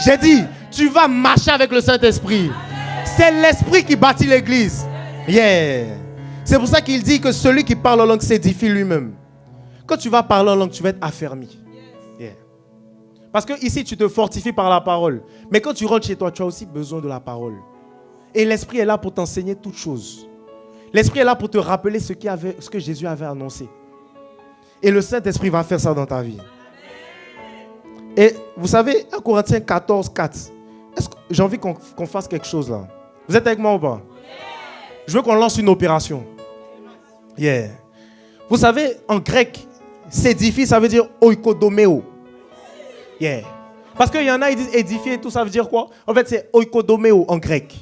J'ai dit, tu vas marcher avec le Saint-Esprit. C'est l'Esprit qui bâtit l'église. Yeah. C'est pour ça qu'il dit que celui qui parle en langue s'édifie lui-même. Quand tu vas parler en langue, tu vas être affermi. Yeah. Parce que ici, tu te fortifies par la parole. Mais quand tu rentres chez toi, tu as aussi besoin de la parole. Et l'Esprit est là pour t'enseigner toutes choses. L'Esprit est là pour te rappeler ce que Jésus avait annoncé. Et le Saint-Esprit va faire ça dans ta vie. Et vous savez, 1 Corinthiens 14, 4, j'ai envie qu'on fasse quelque chose là. Vous êtes avec moi ou pas? Je veux qu'on lance une opération. Yeah. Vous savez, en grec, s'édifier, ça veut dire oikodomeo. Yeah. Parce qu'il y en a, ils disent édifier, tout ça veut dire quoi? En fait, c'est oikodomeo en grec.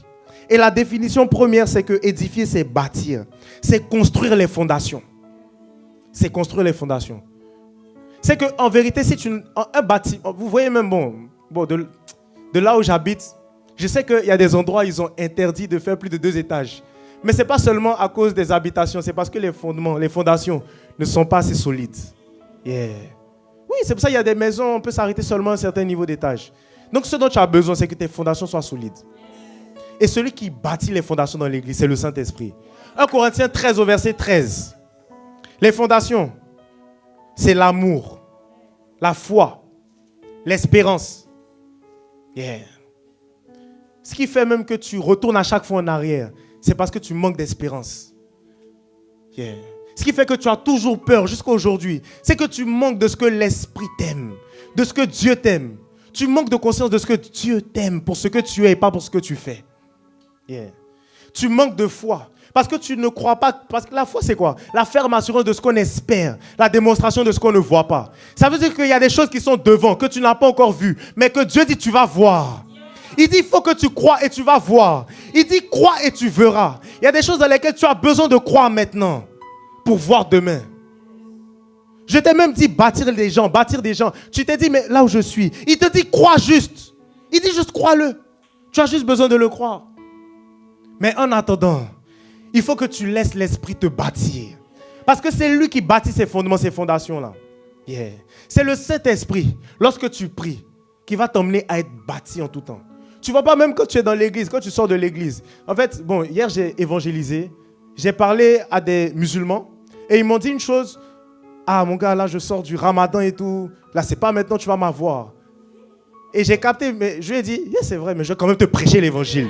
Et la définition première, c'est que édifier, c'est bâtir. C'est construire les fondations. C'est construire les fondations. C'est qu'en vérité, si un bâtiment, vous voyez même, de là où j'habite, je sais qu'il y a des endroits où ils ont interdit de faire plus de 2 étages. Mais ce n'est pas seulement à cause des habitations, c'est parce que les fondations ne sont pas assez solides. Yeah. Oui, c'est pour ça qu'il y a des maisons, on peut s'arrêter seulement à un certain niveau d'étage. Donc ce dont tu as besoin, c'est que tes fondations soient solides. Et celui qui bâtit les fondations dans l'église, c'est le Saint-Esprit. 1 Corinthiens 13 au verset 13. Les fondations, c'est l'amour, la foi, l'espérance. Yeah. Ce qui fait même que tu retournes à chaque fois en arrière, c'est parce que tu manques d'espérance. Yeah. Ce qui fait que tu as toujours peur jusqu'à aujourd'hui, c'est que tu manques de ce que l'Esprit t'aime, de ce que Dieu t'aime. Tu manques de conscience de ce que Dieu t'aime pour ce que tu es et pas pour ce que tu fais. Yeah. Tu manques de foi. Parce que tu ne crois pas. Parce que la foi, c'est quoi? La ferme assurance de ce qu'on espère. La démonstration de ce qu'on ne voit pas. Ça veut dire qu'il y a des choses qui sont devant, que tu n'as pas encore vues, mais que Dieu dit tu vas voir. Il dit il faut que tu crois et tu vas voir. Il dit crois et tu verras. Il y a des choses dans lesquelles tu as besoin de croire maintenant pour voir demain. Je t'ai même dit bâtir des gens. Tu t'es dit mais là où je suis, il te dit crois juste. Il dit juste crois-le. Tu as juste besoin de le croire. Mais en attendant, il faut que tu laisses l'Esprit te bâtir. Parce que c'est lui qui bâtit ses fondements, ses fondations-là. Yeah. C'est le Saint-Esprit, lorsque tu pries, qui va t'emmener à être bâti en tout temps. Tu ne vois pas même quand tu es dans l'église, quand tu sors de l'église. En fait, hier j'ai évangélisé. J'ai parlé à des musulmans. Et ils m'ont dit une chose. Ah mon gars, là je sors du ramadan et tout. Là c'est pas maintenant tu vas m'avoir. Et j'ai capté, mais je lui ai dit, yeah, c'est vrai, mais je vais quand même te prêcher l'évangile.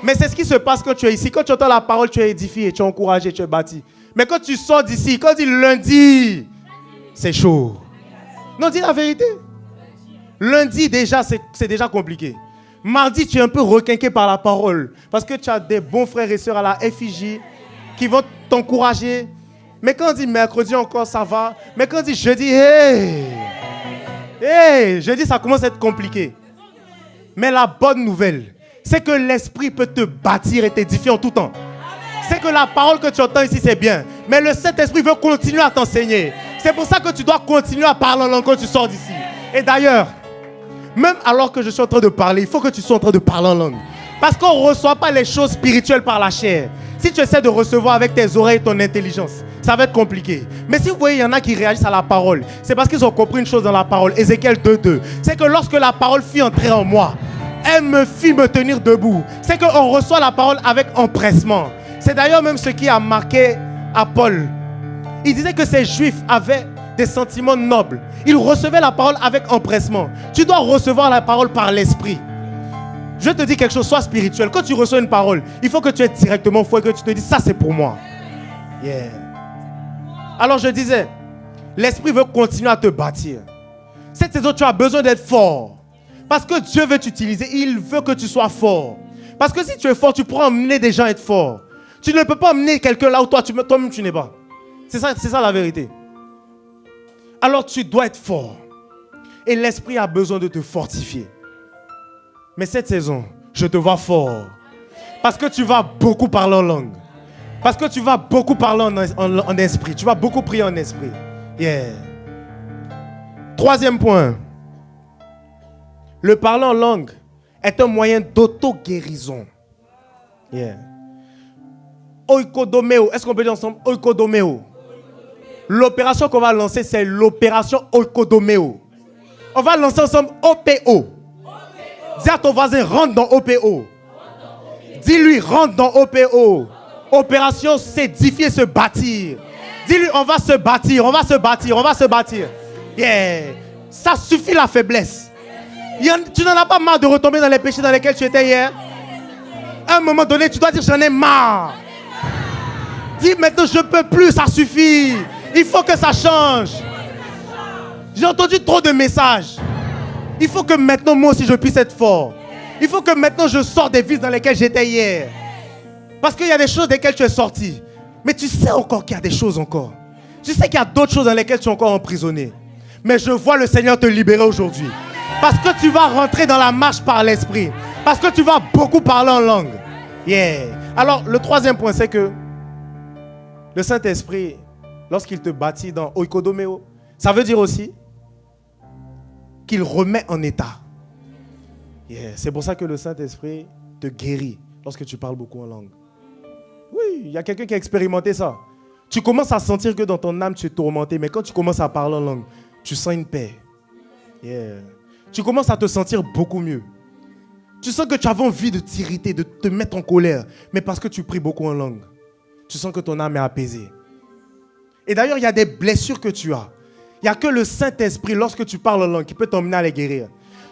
Mais c'est ce qui se passe quand tu es ici. Quand tu entends la parole, tu es édifié, tu es encouragé, tu es bâti. Mais quand tu sors d'ici, quand il dit lundi, c'est chaud. Non, dis la vérité. Lundi, déjà, c'est déjà compliqué. Mardi, tu es un peu requinqué par la parole. Parce que tu as des bons frères et sœurs à la FIJ qui vont t'encourager. Mais quand on dit mercredi encore, ça va. Mais quand on dit jeudi, jeudi, ça commence à être compliqué. Mais la bonne nouvelle, c'est que l'Esprit peut te bâtir et t'édifier en tout temps. C'est que la parole que tu entends ici, c'est bien. Mais le Saint-Esprit veut continuer à t'enseigner. C'est pour ça que tu dois continuer à parler en langue quand tu sors d'ici. Et d'ailleurs, même alors que je suis en train de parler, il faut que tu sois en train de parler en langue. Parce qu'on ne reçoit pas les choses spirituelles par la chair. Si tu essaies de recevoir avec tes oreilles ton intelligence, ça va être compliqué. Mais si vous voyez, il y en a qui réagissent à la parole. C'est parce qu'ils ont compris une chose dans la parole. Ézéchiel 2:2. C'est que lorsque la parole fit entrer en moi, elle me fit me tenir debout. C'est qu'on reçoit la parole avec empressement. C'est d'ailleurs même ce qui a marqué à Paul. Il disait que ces Juifs avaient des sentiments nobles. Ils recevaient la parole avec empressement. Tu dois recevoir la parole par l'Esprit. Je te dis quelque chose, sois spirituel. Quand tu reçois une parole, il faut que tu aies directement foi et que tu te dis, ça c'est pour moi. Yeah. Alors je disais, l'Esprit veut continuer à te bâtir. Cette saison, tu as besoin d'être fort. Parce que Dieu veut t'utiliser, il veut que tu sois fort. Parce que si tu es fort, tu pourras emmener des gens à être forts. Tu ne peux pas emmener quelqu'un là où toi-même tu n'es pas. C'est ça la vérité. Alors tu dois être fort. Et l'esprit a besoin de te fortifier. Mais cette saison, je te vois fort. Parce que tu vas beaucoup parler en langue. Parce que tu vas beaucoup parler en esprit. Tu vas beaucoup prier en esprit. Yeah. Troisième point. Le parler en langue est un moyen d'auto-guérison. Yeah. Oikodomeo. Est-ce qu'on peut dire ensemble Oikodomeo? L'opération qu'on va lancer, c'est l'opération Oikodomeo. On va lancer ensemble OPO. Dis à ton voisin, rentre dans OPO. Dis-lui, rentre dans OPO. Opération s'édifier, se bâtir. Dis-lui, on va se bâtir, on va se bâtir, on va se bâtir. Yeah. Ça suffit la faiblesse. Tu n'en as pas marre de retomber dans les péchés dans lesquels tu étais hier. À un moment donné, tu dois dire, j'en ai marre. Dis maintenant, je ne peux plus, ça suffit. Il faut que ça change. J'ai entendu trop de messages. Il faut que maintenant, moi aussi, je puisse être fort. Il faut que maintenant, je sorte des vices dans lesquels j'étais hier. Parce qu'il y a des choses desquelles tu es sorti. Mais tu sais encore qu'il y a des choses encore. Tu sais qu'il y a d'autres choses dans lesquelles tu es encore emprisonné. Mais je vois le Seigneur te libérer aujourd'hui. Parce que tu vas rentrer dans la marche par l'esprit. Parce que tu vas beaucoup parler en langue. Yeah. Alors, le troisième point, c'est que le Saint-Esprit, lorsqu'il te bâtit dans Oikodomeo, ça veut dire aussi qu'il remet en état. Yeah. C'est pour ça que le Saint-Esprit te guérit lorsque tu parles beaucoup en langue. Oui, il y a quelqu'un qui a expérimenté ça. Tu commences à sentir que dans ton âme, tu es tourmenté, mais quand tu commences à parler en langue, tu sens une paix. Yeah. Tu commences à te sentir beaucoup mieux. Tu sens que tu avais envie de t'irriter, de te mettre en colère, mais parce que tu pries beaucoup en langue, tu sens que ton âme est apaisée. Et d'ailleurs, il y a des blessures que tu as. Il n'y a que le Saint-Esprit, lorsque tu parles en langue, qui peut t'emmener à les guérir.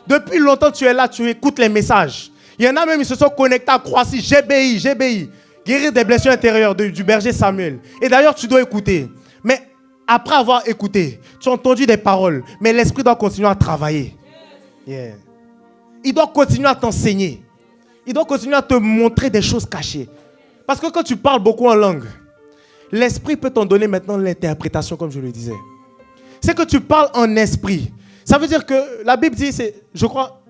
Depuis longtemps, tu es là, tu écoutes les messages. Il y en a même, ils se sont connectés à Croissy, GBI. Guérir des blessures intérieures du berger Samuel. Et d'ailleurs, tu dois écouter. Mais après avoir écouté, tu as entendu des paroles, mais l'Esprit doit continuer à travailler. Yeah. Il doit continuer à t'enseigner. Il doit continuer à te montrer des choses cachées. Parce que quand tu parles beaucoup en langue, l'Esprit peut t'en donner maintenant l'interprétation, comme je le disais. C'est que tu parles en esprit. Ça veut dire que la Bible dit, je crois,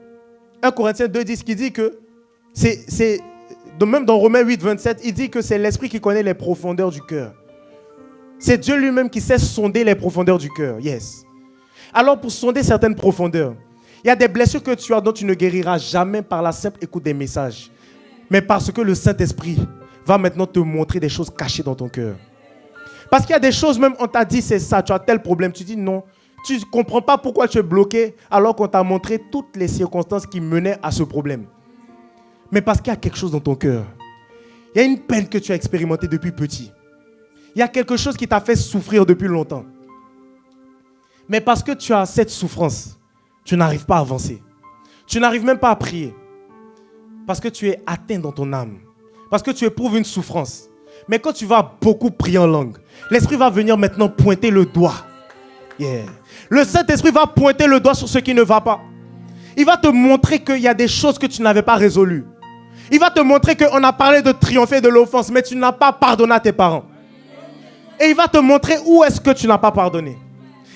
1 Corinthiens 2:10 qui dit que même dans Romains 8:27, il dit que c'est l'Esprit qui connaît les profondeurs du cœur. C'est Dieu lui-même qui sait sonder les profondeurs du cœur. Yes. Alors pour sonder certaines profondeurs, il y a des blessures que tu as dont tu ne guériras jamais par la simple écoute des messages. Mais parce que le Saint-Esprit va maintenant te montrer des choses cachées dans ton cœur. Parce qu'il y a des choses, même on t'a dit c'est ça, tu as tel problème. Tu dis non, tu ne comprends pas pourquoi tu es bloqué alors qu'on t'a montré toutes les circonstances qui menaient à ce problème. Mais parce qu'il y a quelque chose dans ton cœur. Il y a une peine que tu as expérimentée depuis petit. Il y a quelque chose qui t'a fait souffrir depuis longtemps. Mais parce que tu as cette souffrance, tu n'arrives pas à avancer. Tu n'arrives même pas à prier. Parce que tu es atteint dans ton âme. Parce que tu éprouves une souffrance. Mais quand tu vas beaucoup prier en langue, l'Esprit va venir maintenant pointer le doigt. Yeah. Le Saint-Esprit va pointer le doigt sur ce qui ne va pas. Il va te montrer qu'il y a des choses que tu n'avais pas résolues. Il va te montrer qu'on a parlé de triompher de l'offense, mais tu n'as pas pardonné à tes parents. Et il va te montrer où est-ce que tu n'as pas pardonné.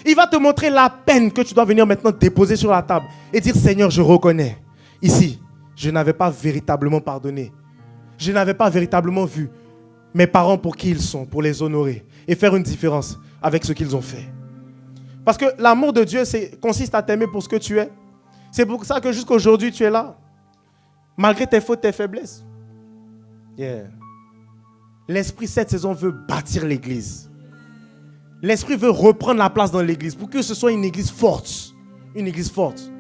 Il va te montrer la peine que tu dois venir maintenant déposer sur la table et dire, Seigneur, je reconnais. Ici, je n'avais pas véritablement pardonné. Je n'avais pas véritablement vu mes parents pour qui ils sont, pour les honorer et faire une différence avec ce qu'ils ont fait. Parce que l'amour de Dieu consiste à t'aimer pour ce que tu es. C'est pour ça que jusqu'à aujourd'hui, tu es là. Malgré tes fautes, tes faiblesses. Yeah. L'Esprit, cette saison, veut bâtir l'église. L'Esprit veut reprendre la place dans l'église pour que ce soit une église forte. Une église forte.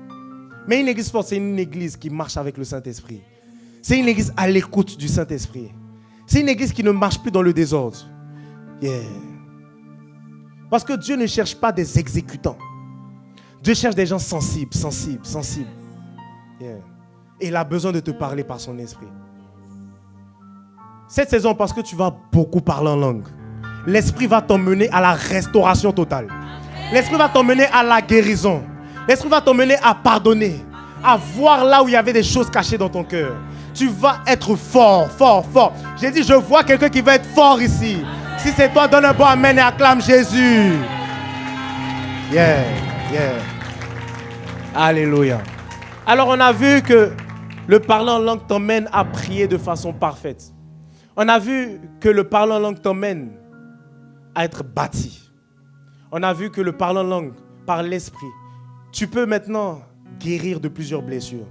Mais une église forte, c'est une église qui marche avec le Saint-Esprit. C'est une église à l'écoute du Saint-Esprit. C'est une église qui ne marche plus dans le désordre. Yeah. Parce que Dieu ne cherche pas des exécutants. Dieu cherche des gens sensibles. Yeah. Et il a besoin de te parler par son esprit. Cette saison, parce que tu vas beaucoup parler en langue, l'Esprit va t'emmener à la restauration totale. L'Esprit va t'emmener à la guérison. L'Esprit va t'emmener à pardonner, à voir là où il y avait des choses cachées dans ton cœur. Tu vas être fort, fort, fort. J'ai dit, je vois quelqu'un qui va être fort ici. Si c'est toi, donne un bon amen et acclame Jésus. Yeah, yeah. Alléluia. Alors on a vu que le parler en langue t'emmène à prier de façon parfaite. On a vu que le parler en langue t'emmène à être bâti. On a vu que le parler en langue, par l'esprit, tu peux maintenant guérir de plusieurs blessures.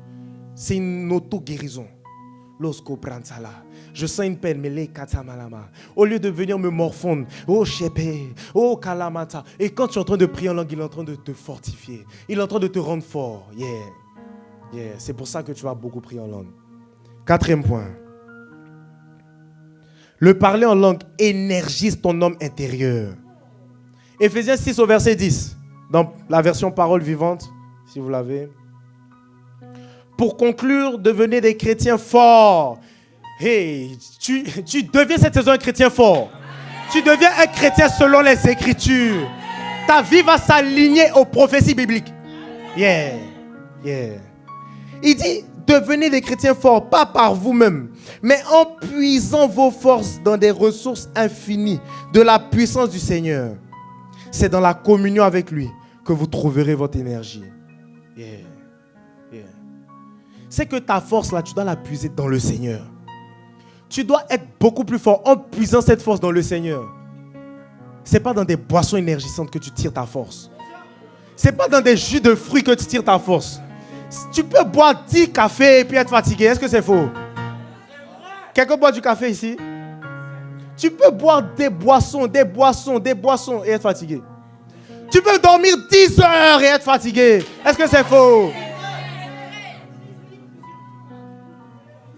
C'est une auto-guérison. Je sens une peine, au lieu de venir me morfondre, oh Shepé, oh Kalamata. Et quand tu es en train de prier en langue, il est en train de te fortifier. Il est en train de te rendre fort. Yeah. Yeah. C'est pour ça que tu vas beaucoup prier en langue. 4e point. Le parler en langue énergise ton homme intérieur. Éphésiens 6 au verset 10, dans la version parole vivante, si vous l'avez. Pour conclure, devenez des chrétiens forts. Hey, tu deviens cette saison un chrétien fort. Tu deviens un chrétien selon les Écritures. Ta vie va s'aligner aux prophéties bibliques. Yeah, yeah. Il dit, devenez des chrétiens forts, pas par vous-même, mais en puisant vos forces dans des ressources infinies de la puissance du Seigneur. C'est dans la communion avec lui que vous trouverez votre énergie. Yeah, yeah. C'est que ta force là, tu dois la puiser dans le Seigneur. Tu dois être beaucoup plus fort en puisant cette force dans le Seigneur. Ce n'est pas dans des boissons énergisantes que tu tires ta force. Ce n'est pas dans des jus de fruits que tu tires ta force. Tu peux boire 10 cafés et puis être fatigué. Est-ce que c'est faux? Quelqu'un boit du café ici? Tu peux boire des boissons et être fatigué. Tu peux dormir 10 heures et être fatigué. Est-ce que c'est faux?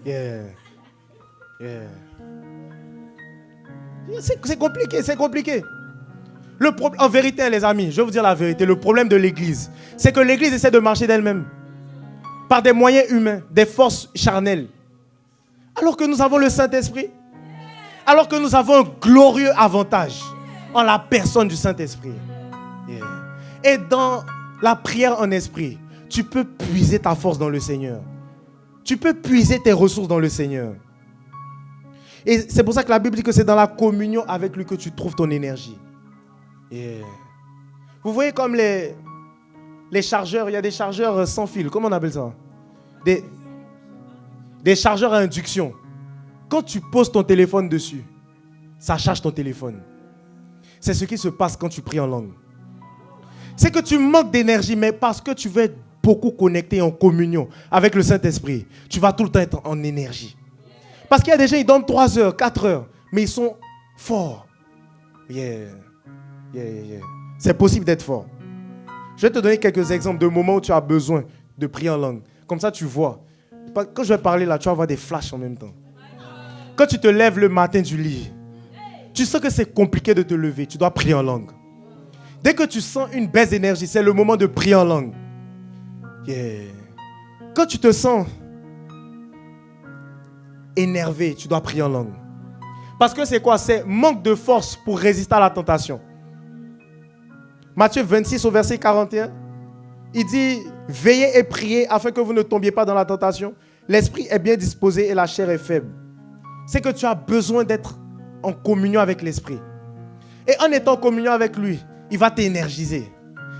Yeah. Yeah. C'est compliqué, c'est compliqué. En vérité, les amis, je vais vous dire la vérité. Le problème de l'église, c'est que l'église essaie de marcher d'elle-même. Par des moyens humains, des forces charnelles. Alors que nous avons le Saint-Esprit. Alors que nous avons un glorieux avantage en la personne du Saint-Esprit. Yeah. Et dans la prière en esprit, tu peux puiser ta force dans le Seigneur. Tu peux puiser tes ressources dans le Seigneur. Et c'est pour ça que la Bible dit que c'est dans la communion avec lui que tu trouves ton énergie. Yeah. Vous voyez comme les chargeurs, il y a des chargeurs sans fil, comment on appelle ça? Des chargeurs à induction. Quand tu poses ton téléphone dessus, ça charge ton téléphone. C'est ce qui se passe quand tu pries en langue. C'est que tu manques d'énergie, mais parce que tu veux être beaucoup connecté en communion avec le Saint-Esprit, tu vas tout le temps être en énergie. Parce qu'il y a des gens, ils dorment 3 heures, 4 heures, mais ils sont forts. Yeah. Yeah, yeah, yeah. C'est possible d'être fort. Je vais te donner quelques exemples de moments où tu as besoin de prier en langue. Comme ça, tu vois. Quand je vais parler là, tu vas avoir des flashs en même temps. Quand tu te lèves le matin du lit, tu sens que c'est compliqué de te lever. Tu dois prier en langue. Dès que tu sens une baisse d'énergie, c'est le moment de prier en langue. Yeah. Quand tu te sens énervé, tu dois prier en langue. Parce que c'est quoi? C'est manque de force pour résister à la tentation. Matthieu 26 au verset 41, il dit, veillez et priez afin que vous ne tombiez pas dans la tentation. L'esprit est bien disposé et la chair est faible. C'est que tu as besoin d'être en communion avec l'esprit. Et en étant en communion avec lui, il va t'énergiser.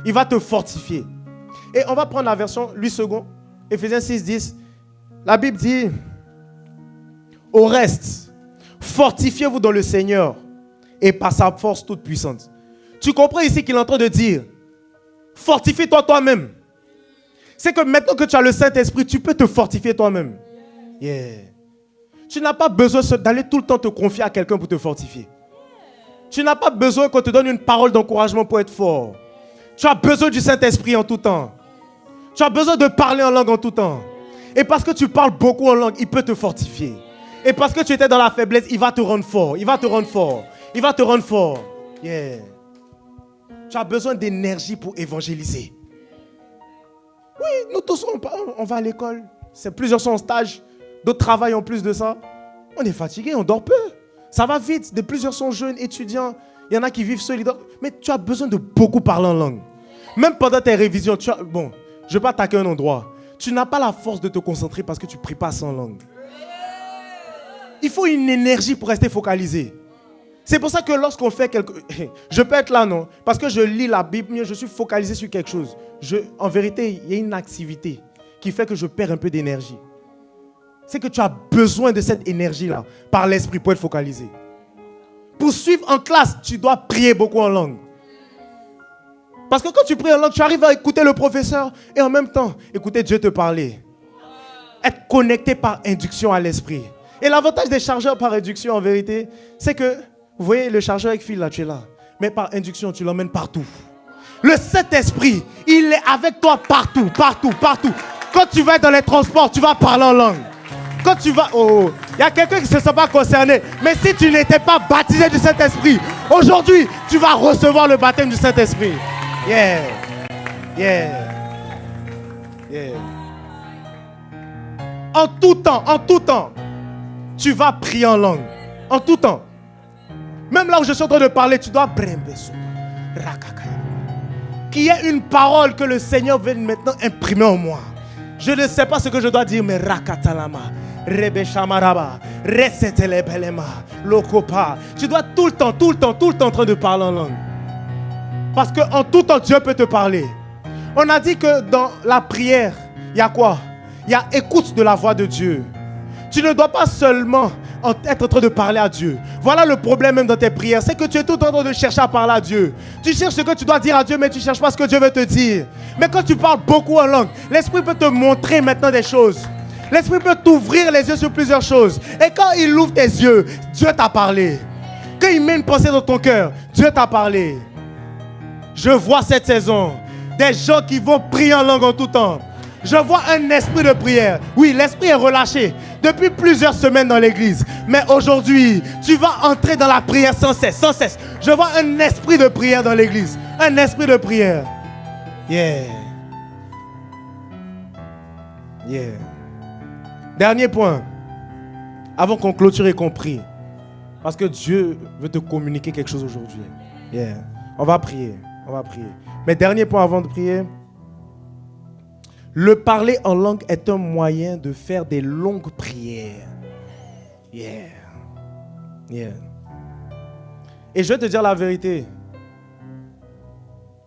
Il va te fortifier. Et on va prendre la version 8 secondes. Éphésiens 6, 10. La Bible dit, au reste, fortifiez-vous dans le Seigneur et par sa force toute puissante. Tu comprends ici qu'il est en train de dire, fortifie-toi toi-même. C'est que maintenant que tu as le Saint-Esprit, tu peux te fortifier toi-même. Yeah. Tu n'as pas besoin d'aller tout le temps te confier à quelqu'un pour te fortifier. Tu n'as pas besoin qu'on te donne une parole d'encouragement pour être fort. Tu as besoin du Saint-Esprit en tout temps. Tu as besoin de parler en langue en tout temps. Et parce que tu parles beaucoup en langue, il peut te fortifier. Et parce que tu étais dans la faiblesse, il va te rendre fort. Il va te rendre fort. Il va te rendre fort. Yeah. Tu as besoin d'énergie pour évangéliser. Oui, nous tous, on va à l'école. Plusieurs sont en stage. D'autres travaillent en plus de ça. On est fatigué, on dort peu. Ça va vite. Plusieurs sont jeunes, étudiants. Il y en a qui vivent seuls. Mais tu as besoin de beaucoup parler en langue. Même pendant tes révisions, je ne vais pas attaquer un endroit. Tu n'as pas la force de te concentrer parce que tu ne pries pas sans langue. Il faut une énergie pour rester focalisé. C'est pour ça que lorsqu'on fait quelque... Je peux être là, non? Parce que je lis la Bible, je suis focalisé sur quelque chose. En vérité, il y a une activité qui fait que je perds un peu d'énergie. C'est que tu as besoin de cette énergie-là par l'esprit pour être focalisé. Pour suivre en classe, tu dois prier beaucoup en langue. Parce que quand tu pries en langue, tu arrives à écouter le professeur et en même temps, écouter Dieu te parler. Être connecté par induction à l'esprit. Et l'avantage des chargeurs par induction, en vérité, c'est que, vous voyez, le chargeur avec fil, là, tu es là. Mais par induction, tu l'emmènes partout. Le Saint-Esprit, il est avec toi partout, partout, partout. Quand tu vas être dans les transports, tu vas parler en langue. Quand tu vas... Oh, il y a quelqu'un qui ne se sent pas concerné. Mais si tu n'étais pas baptisé du Saint-Esprit, aujourd'hui, tu vas recevoir le baptême du Saint-Esprit. Yeah. Yeah. Yeah. En tout temps, tu vas prier en langue. En tout temps. Même là où je suis en train de parler, tu dois... Qu'il y ait une parole que le Seigneur veut maintenant imprimer en moi. Je ne sais pas ce que je dois dire, mais rakatalama, rebeshamaraba, resetelebelema, lokopa. Tu dois tout le temps en train de parler en langue. Parce qu'en tout temps, Dieu peut te parler. On a dit que dans la prière, il y a quoi? Il y a écoute de la voix de Dieu. Tu ne dois pas seulement être en train de parler à Dieu. Voilà le problème même dans tes prières. C'est que tu es tout le temps en train de chercher à parler à Dieu. Tu cherches ce que tu dois dire à Dieu, mais tu ne cherches pas ce que Dieu veut te dire. Mais quand tu parles beaucoup en langue, l'Esprit peut te montrer maintenant des choses. L'Esprit peut t'ouvrir les yeux sur plusieurs choses. Et quand il ouvre tes yeux, Dieu t'a parlé. Quand il met une pensée dans ton cœur, Dieu t'a parlé. Je vois cette saison des gens qui vont prier en langue en tout temps. Je vois un esprit de prière. Oui, l'esprit est relâché depuis plusieurs semaines dans l'église. Mais aujourd'hui, tu vas entrer dans la prière sans cesse, sans cesse. Je vois un esprit de prière dans l'église. Un esprit de prière. Yeah. Yeah. Dernier point. Avant qu'on clôture et qu'on prie. Parce que Dieu veut te communiquer quelque chose aujourd'hui. Yeah. On va prier. On va prier. Mais dernier point avant de prier. Le parler en langue est un moyen de faire des longues prières. Yeah. Yeah. Et je vais te dire la vérité.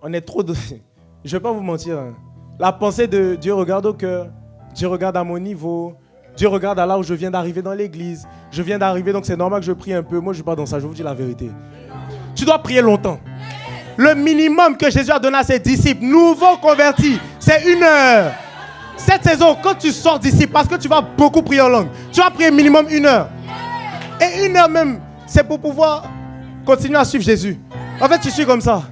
On est trop de... Je ne vais pas vous mentir. Hein. La pensée de Dieu regarde au cœur. Dieu regarde à mon niveau. Dieu regarde à là où je viens d'arriver dans l'église. Je viens d'arriver, donc c'est normal que je prie un peu. Moi, je ne suis pas dans ça. Je vous dis la vérité. Tu dois prier longtemps. Le minimum que Jésus a donné à ses disciples, nouveaux convertis, c'est 1 heure. Cette saison, quand tu sors d'ici, parce que tu vas beaucoup prier en langue, tu vas prier minimum 1 heure. Et 1 heure même, c'est pour pouvoir continuer à suivre Jésus. En fait, tu suis comme ça.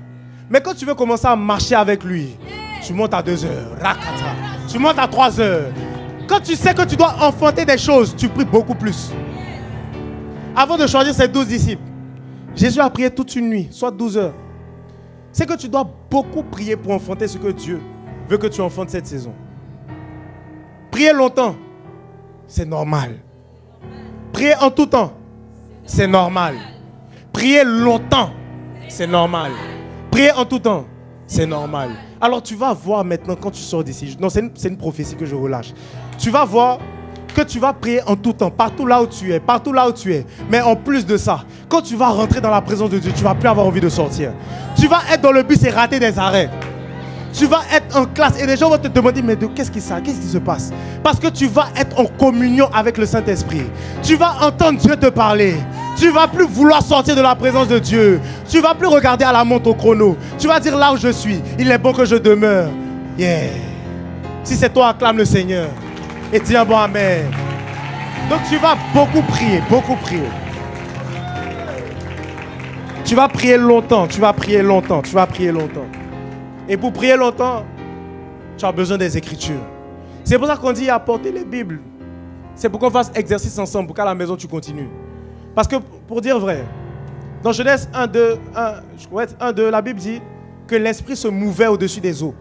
Mais quand tu veux commencer à marcher avec lui, tu montes à 2 heures. Rakata. Tu montes à 3 heures. Quand tu sais que tu dois enfanter des choses, tu pries beaucoup plus. Avant de choisir ses 12 disciples, Jésus a prié toute une nuit, soit 12 heures. C'est que tu dois beaucoup prier pour enfanter ce que Dieu veut que tu enfantes cette saison. Prier longtemps, c'est normal. Prier en tout temps, c'est normal. Prier longtemps, c'est normal. Prier en tout temps, c'est normal. Alors tu vas voir maintenant quand tu sors d'ici. Non, c'est une prophétie que je relâche. Tu vas voir que tu vas prier en tout temps, partout là où tu es, partout là où tu es. Mais en plus de ça, quand tu vas rentrer dans la présence de Dieu, tu ne vas plus avoir envie de sortir. Tu vas être dans le bus et rater des arrêts. Tu vas être en classe et les gens vont te demander, mais qu'est-ce qui se passe? Parce que tu vas être en communion avec le Saint-Esprit. Tu vas entendre Dieu te parler. Tu ne vas plus vouloir sortir de la présence de Dieu. Tu ne vas plus regarder à la montre au chrono. Tu vas dire là où je suis, il est bon que je demeure. Yeah. Si c'est toi, acclame le Seigneur. Et dis un bon amen. Donc tu vas beaucoup prier, beaucoup prier. Tu vas prier longtemps, tu vas prier longtemps, tu vas prier longtemps. Et pour prier longtemps, tu as besoin des Écritures. C'est pour ça qu'on dit apporter les Bibles. C'est pour qu'on fasse exercice ensemble, pour qu'à la maison tu continues. Parce que, pour dire vrai, dans Genèse 1:2, la Bible dit que l'Esprit se mouvait au-dessus des eaux.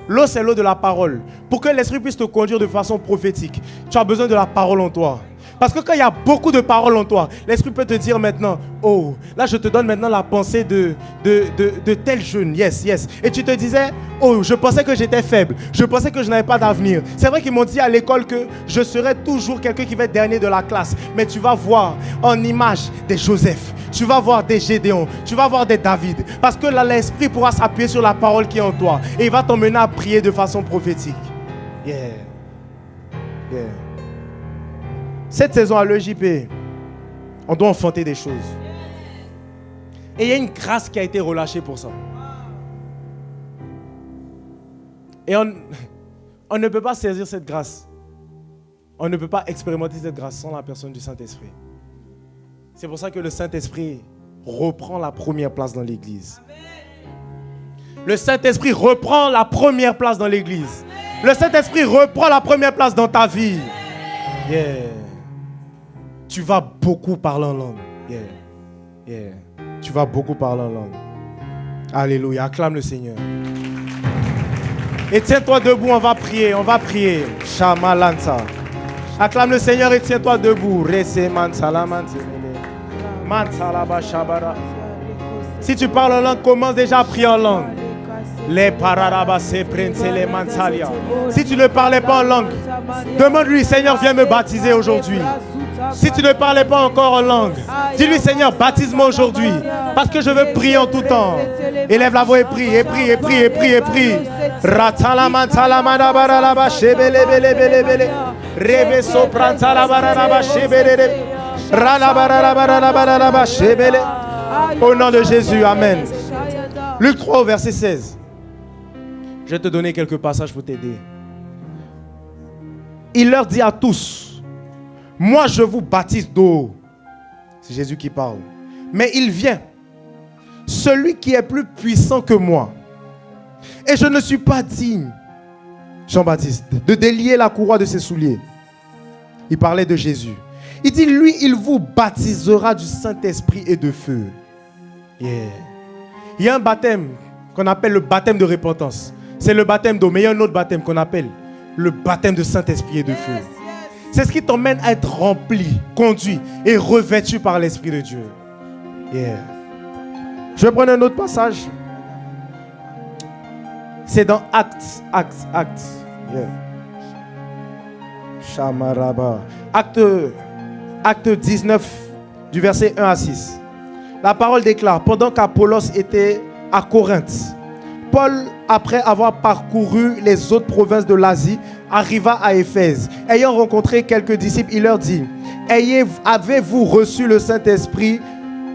L'eau, c'est l'eau de la parole. Pour que l'Esprit puisse te conduire de façon prophétique, tu as besoin de la parole en toi. Parce que quand il y a beaucoup de paroles en toi, l'Esprit peut te dire maintenant, oh, là je te donne maintenant la pensée de tel jeune, yes. Et tu te disais, oh, je pensais que j'étais faible, je pensais que je n'avais pas d'avenir. C'est vrai qu'ils m'ont dit à l'école que je serais toujours quelqu'un qui va être dernier de la classe. Mais tu vas voir en image des Joseph, tu vas voir des Gédéon, tu vas voir des David. Parce que là, l'Esprit pourra s'appuyer sur la parole qui est en toi. Et il va t'emmener à prier de façon prophétique. Yeah. Cette saison à l'EJP, on doit enfanter des choses. Et il y a une grâce qui a été relâchée pour ça. Et on ne peut pas saisir cette grâce. On ne peut pas expérimenter cette grâce sans la personne du Saint-Esprit. C'est pour ça que le Saint-Esprit reprend la première place dans l'Église. Le Saint-Esprit reprend la première place dans l'Église. Le Saint-Esprit reprend la première place dans ta vie. Yeah. Tu vas beaucoup parler en langue. Yeah. Tu vas beaucoup parler en langue. Alléluia. Acclame le Seigneur. Et tiens-toi debout, on va prier. Shamalanta. Acclame le Seigneur et tiens-toi debout. Si tu parles en langue, commence déjà à prier en langue. Les pararabas se prince les mansalia. Si tu ne parlais pas en langue, demande-lui, Seigneur, viens me baptiser aujourd'hui. Si tu ne parlais pas encore en langue, dis-lui, Seigneur, baptise-moi aujourd'hui. Parce que je veux prier en tout temps. Élève la voix et prie. Ratala mantala madabaralaba shebele bele bele bele. Rebe soprantala baralaba shebele. Ralabaralabaralabaralaba shebele. Au nom de Jésus, amen. Luc 3 au verset 16. Je vais te donner quelques passages pour t'aider. Il leur dit à tous, moi je vous baptise d'eau. C'est Jésus qui parle. Mais il vient, celui qui est plus puissant que moi. Et je ne suis pas digne, Jean-Baptiste, de délier la courroie de ses souliers. Il parlait de Jésus. Il dit, lui, il vous baptisera du Saint-Esprit et de feu. Yeah. Il y a un baptême qu'on appelle le baptême de repentance. C'est le baptême d'eau, mais il y a un autre baptême qu'on appelle le baptême de Saint-Esprit et de feu. C'est ce qui t'emmène à être rempli, conduit et revêtu par l'Esprit de Dieu. Yeah. Je vais prendre un autre passage. C'est dans Actes. Yeah. Shamaraba. Acte 19, du verset 1 à 6. La parole déclare, pendant qu'Apollos était à Corinthe, Paul, après avoir parcouru les autres provinces de l'Asie, arriva à Éphèse. Ayant rencontré quelques disciples, il leur dit, avez-vous reçu le Saint-Esprit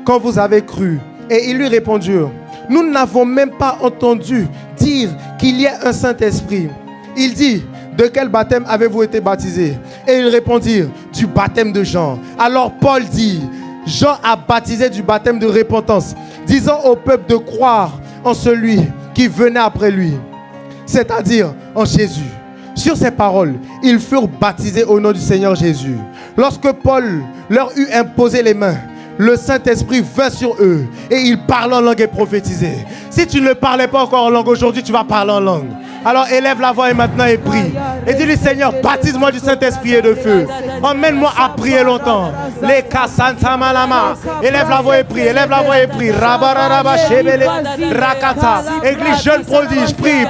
quand vous avez cru? Et ils lui répondirent, nous n'avons même pas entendu dire qu'il y a un Saint-Esprit. Il dit, de quel baptême avez-vous été baptisés? Et ils répondirent, du baptême de Jean. Alors Paul dit, Jean a baptisé du baptême de repentance, disant au peuple de croire en celui qui venait après lui, c'est-à-dire en Jésus. Sur ces paroles, ils furent baptisés au nom du Seigneur Jésus. Lorsque Paul leur eut imposé les mains, le Saint-Esprit vint sur eux et ils parlent en langue et prophétisaient. Si tu ne parlais pas encore en langue aujourd'hui, tu vas parler en langue. Alors élève la voix et maintenant et prie. Et dis-lui, Seigneur, baptise-moi du Saint-Esprit et de feu. Emmène-moi à prier longtemps. Les Kassanta Malama. Élève la voix et prie. Rabararaba Shebele Rakata. Église jeune prodige. Prie.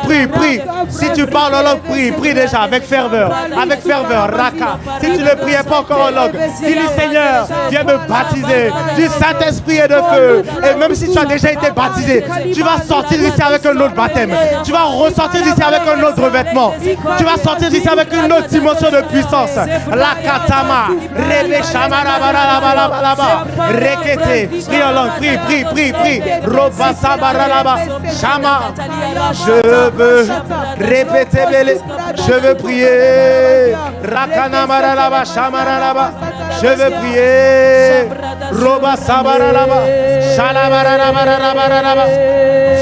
Si tu parles en langue, prie déjà avec ferveur. Raka. Si tu ne priais pas encore en langue, dis-lui, Seigneur, viens me baptiser du Saint-Esprit et de feu. Et même si tu as déjà été baptisé, tu vas sortir d'ici avec un autre baptême. Tu vas ressortir d'ici avec un autre revêtement. Tu vas sortir d'ici avec une autre dimension de puissance. La katama, rele shamarabarabalaba, rekete, prie en langue, prie. Robasa baralaba, shama. Je veux répéter, je veux prier. Rakana maralaba, shamaralaba. Je veux prier. Robasa baralaba, shalabarabarabarabaraba,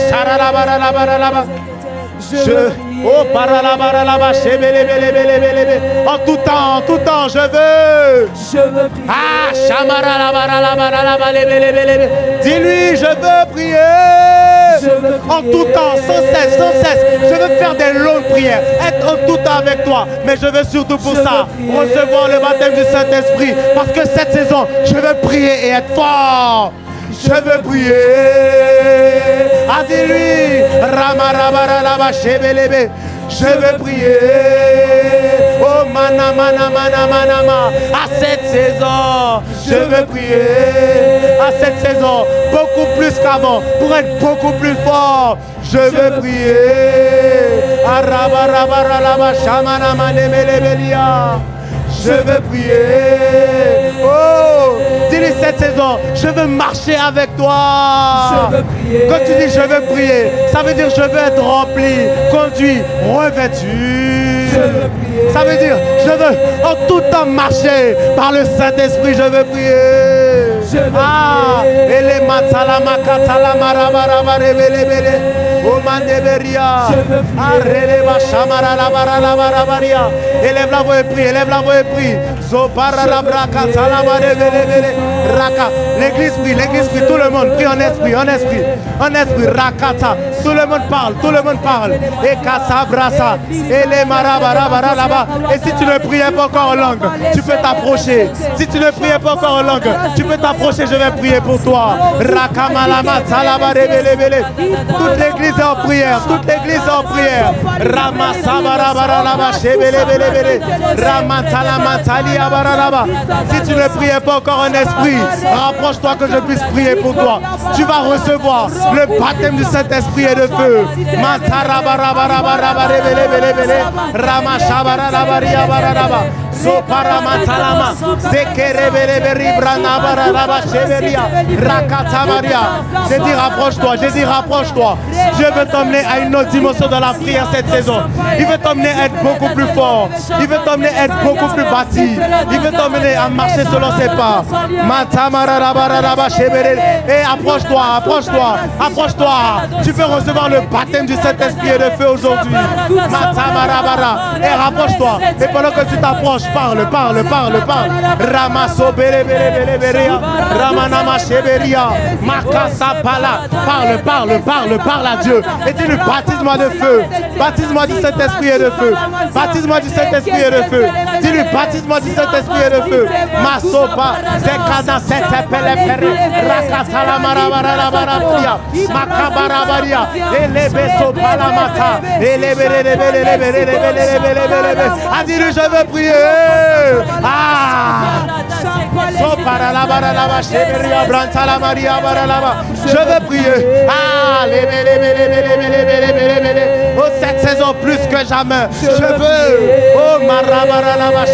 shalabarabarabarabaraba. Je Oh, paralaba, chébélébélébélébélébé. En tout temps, je veux. prier. Ah, chamaralabaralabaralaba, lébélébélébé. Dis-lui, je veux prier. En tout temps, sans cesse. Je veux faire des longues prières, être en tout temps avec toi. Mais je veux surtout pour ça recevoir le baptême du Saint-Esprit. Parce que cette saison, je veux prier et être fort. Je veux prier. Ah, dis-lui, ramarabaralaba, chébélébé. Je veux prier. Oh, mana. À cette saison, je veux prier. À cette saison, beaucoup plus qu'avant, pour être beaucoup plus fort. Je veux prier. Arabarabaralaba, shamanama, lebelebelia. Je veux prier. Oh, dis-lui cette saison, je veux marcher avec toi. Je veux prier. Quand tu dis je veux prier, ça veut dire je veux être rempli, conduit, revêtu. Je veux prier. Ça veut dire je veux en tout temps marcher par le Saint-Esprit. Je veux prier. Je veux Ah, ele matalama katalama rabaraba rebelebele. Omandeberia. Arele bashamara labaralabaria. Élève la voix et prie, élève la voix et prie. Zopara la braka talama rebelebele. Raka. L'église prie, tout le monde prie en esprit. Rakata. Tout le monde parle. Et kasabrasa. Ele marabarabara là-bas. Et si tu ne priais pas encore en langue, tu peux t'approcher. Si tu ne priais pas encore en langue, tu peux t'approcher, je vais prier pour toi. Rakamalama talaba rebelebele. Toute l'église est en prière, Rama sabarabaralaba shebelebelebele. Rama talama taliabaralaba. Si tu ne priais pas encore en esprit, rapproche-toi que je puisse prier pour toi. Tu vas recevoir le baptême du Saint-Esprit et de feu. Matarabarabarabaraba rebelebelebele. Rama shabaralabaria baralaba. Soparamatalama, Zekerebeleberi Branabaralaba Cheveria, Rakatamaria. J'ai dit rapproche-toi. Dieu veut t'emmener à une autre dimension de la prière cette saison. Il veut t'emmener à être beaucoup plus fort. Il veut t'emmener à être beaucoup plus bâti. Il veut t'emmener à marcher selon ses pas. Matamarabaralaba Cheveria. Et approche-toi. Tu peux recevoir le baptême du Saint-Esprit et de feu aujourd'hui. Matamarabara. Et rapproche-toi. Et pendant que tu t'approches, parle. Ramaso belebeleberia. Ramanama cheberia. Makasa pala. Parle à Dieu. Et dis-lui, baptise-moi de feu. Baptise-moi du Saint-Esprit et de feu. Dis-lui, baptise-moi du Saint-Esprit et de feu. Masopa. Zekana setepelefere. Rakatala marabarabarabaria. Makabarabaria. Elebeso palamata. Elebelebelebelebelebelebelebelebe. Ah, dis-lui, je veux prier. Je veux prier. Oh, cette saison plus que jamais. Je veux. Oh, marabaralaba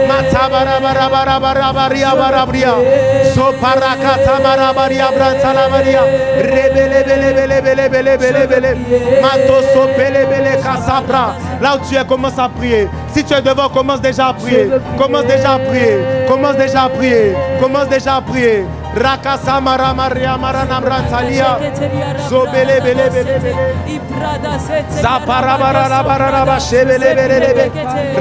Matabarabarabarabaria barabria. Soparakata marabaria brantalabaria. Rebelebelebelebelebelebele. Matoso belebele kasabra. Là où tu es, commence à prier. Si tu es devant, commence déjà à prier. Commence déjà à prier. Rakasa maramaria maranamrantalia. Zobelebelebele. Zaparabarabaraba shebelebelebe.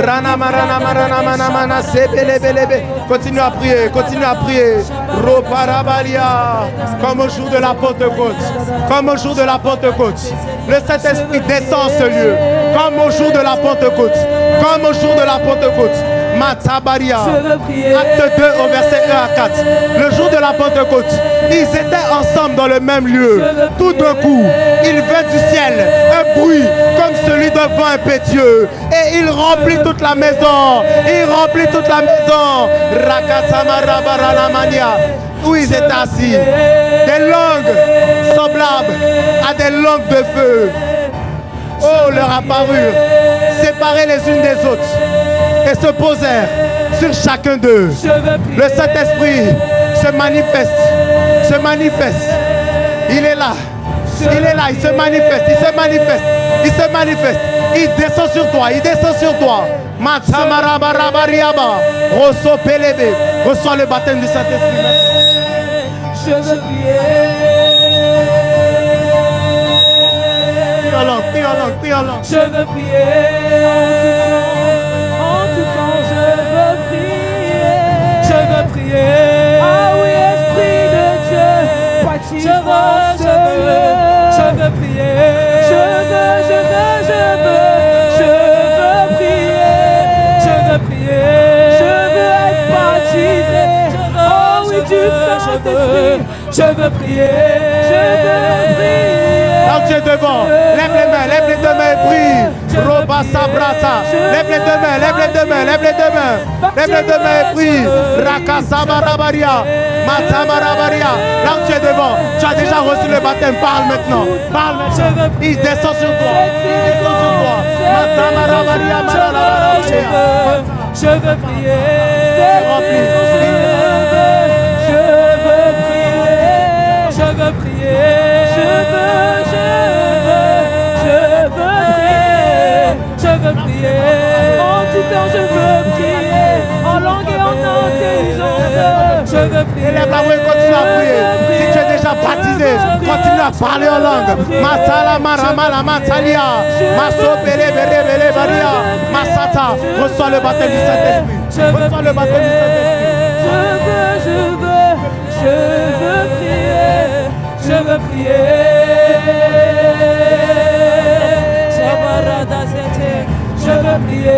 Ranamaranamaranamana sebelebelebe. Continue à prier. Roparabalia. Comme au jour de la Pentecôte. Le Saint-Esprit descend en ce lieu. Comme au jour de la Pentecôte. Matabaria. Acte 2 au verset 1 à 4. Le jour de la Pentecôte, ils étaient ensemble dans le même lieu. Tout d'un coup, il vint du ciel un bruit comme celui d'un vent impétueux. Et il remplit toute la maison. Rakatamarabaranamania. Où ils étaient assis. Des langues semblables à des langues de feu. Oh, leur apparurent, séparés les unes des autres, et se posèrent sur chacun d'eux. Le Saint-Esprit se manifeste. Il est là, il se manifeste. Il descend sur toi. Matsamarabarabariyaba. Rosso Pelebe. Reçois le baptême du Saint-Esprit. Je veux prier. Prie en langue, prie en langue. Je veux prier. En tout temps, je veux prier. Je veux prier. Ah oui, Esprit de Dieu. Je veux prier. Je veux prier. Je veux prier. Je veux être baptisé. Oh oui, du Saint-Esprit. Je veux prier. Je veux prier. Là où tu es devant, lève les mains et prie. Roba Sabrata, lève les deux mains, lève les deux mains, lève les deux mains. Lève les deux mains et prie. Raka Sabarabaria, Matamarabaria. Là où tu es devant, tu as déjà reçu le baptême. Parle maintenant. Parle maintenant. Il descend sur toi. Il descend sur toi. Matamarabaria, Maralabaria. Je veux prier. Rempli. Je veux prier. Je veux prier. Je veux prier. En tout temps, je veux prier. En langue et en intelligence. Je veux prier. Élève la voix et continue à prier. Si tu es déjà baptisé, continue à parler en langue. Matala maramala matalia. Masopele bere bere baria. Masata. Reçois le baptême du Saint-Esprit. Reçois le baptême du Saint-Esprit. Je veux prier. Je veux prier. Je veux prier.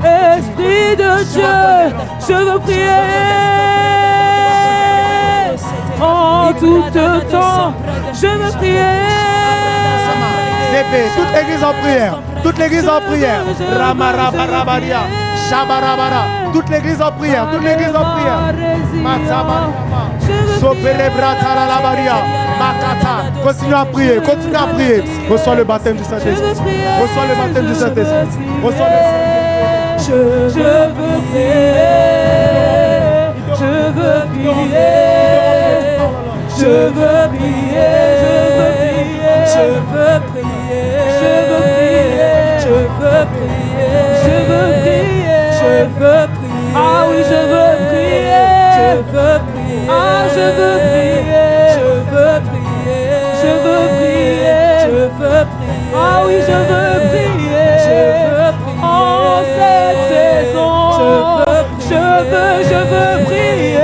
Esprit de Dieu, je veux prier. En tout temps, je veux prier. Toute l'église en prière. Toute l'église en prière. Ramarabarabaria. Shabarabara. Toute l'église en prière. Toute l'église en prière. Matsabaraba. Sopelebrata Makata. Continue à prier. Continue à prier. Reçois le baptême du Saint-Esprit. Reçois le baptême du Saint-Esprit. Reçois le Je veux prier. Je veux prier. Je veux prier. Je veux prier. Je veux prier. Je veux prier. Je veux prier. Je veux prier. Ah oui, je veux prier. Je veux prier. Ah, je veux prier. Je veux prier. Je veux prier. Je veux prier. Ah oui, je veux prier. Je veux prier. En cette saison, je veux prier.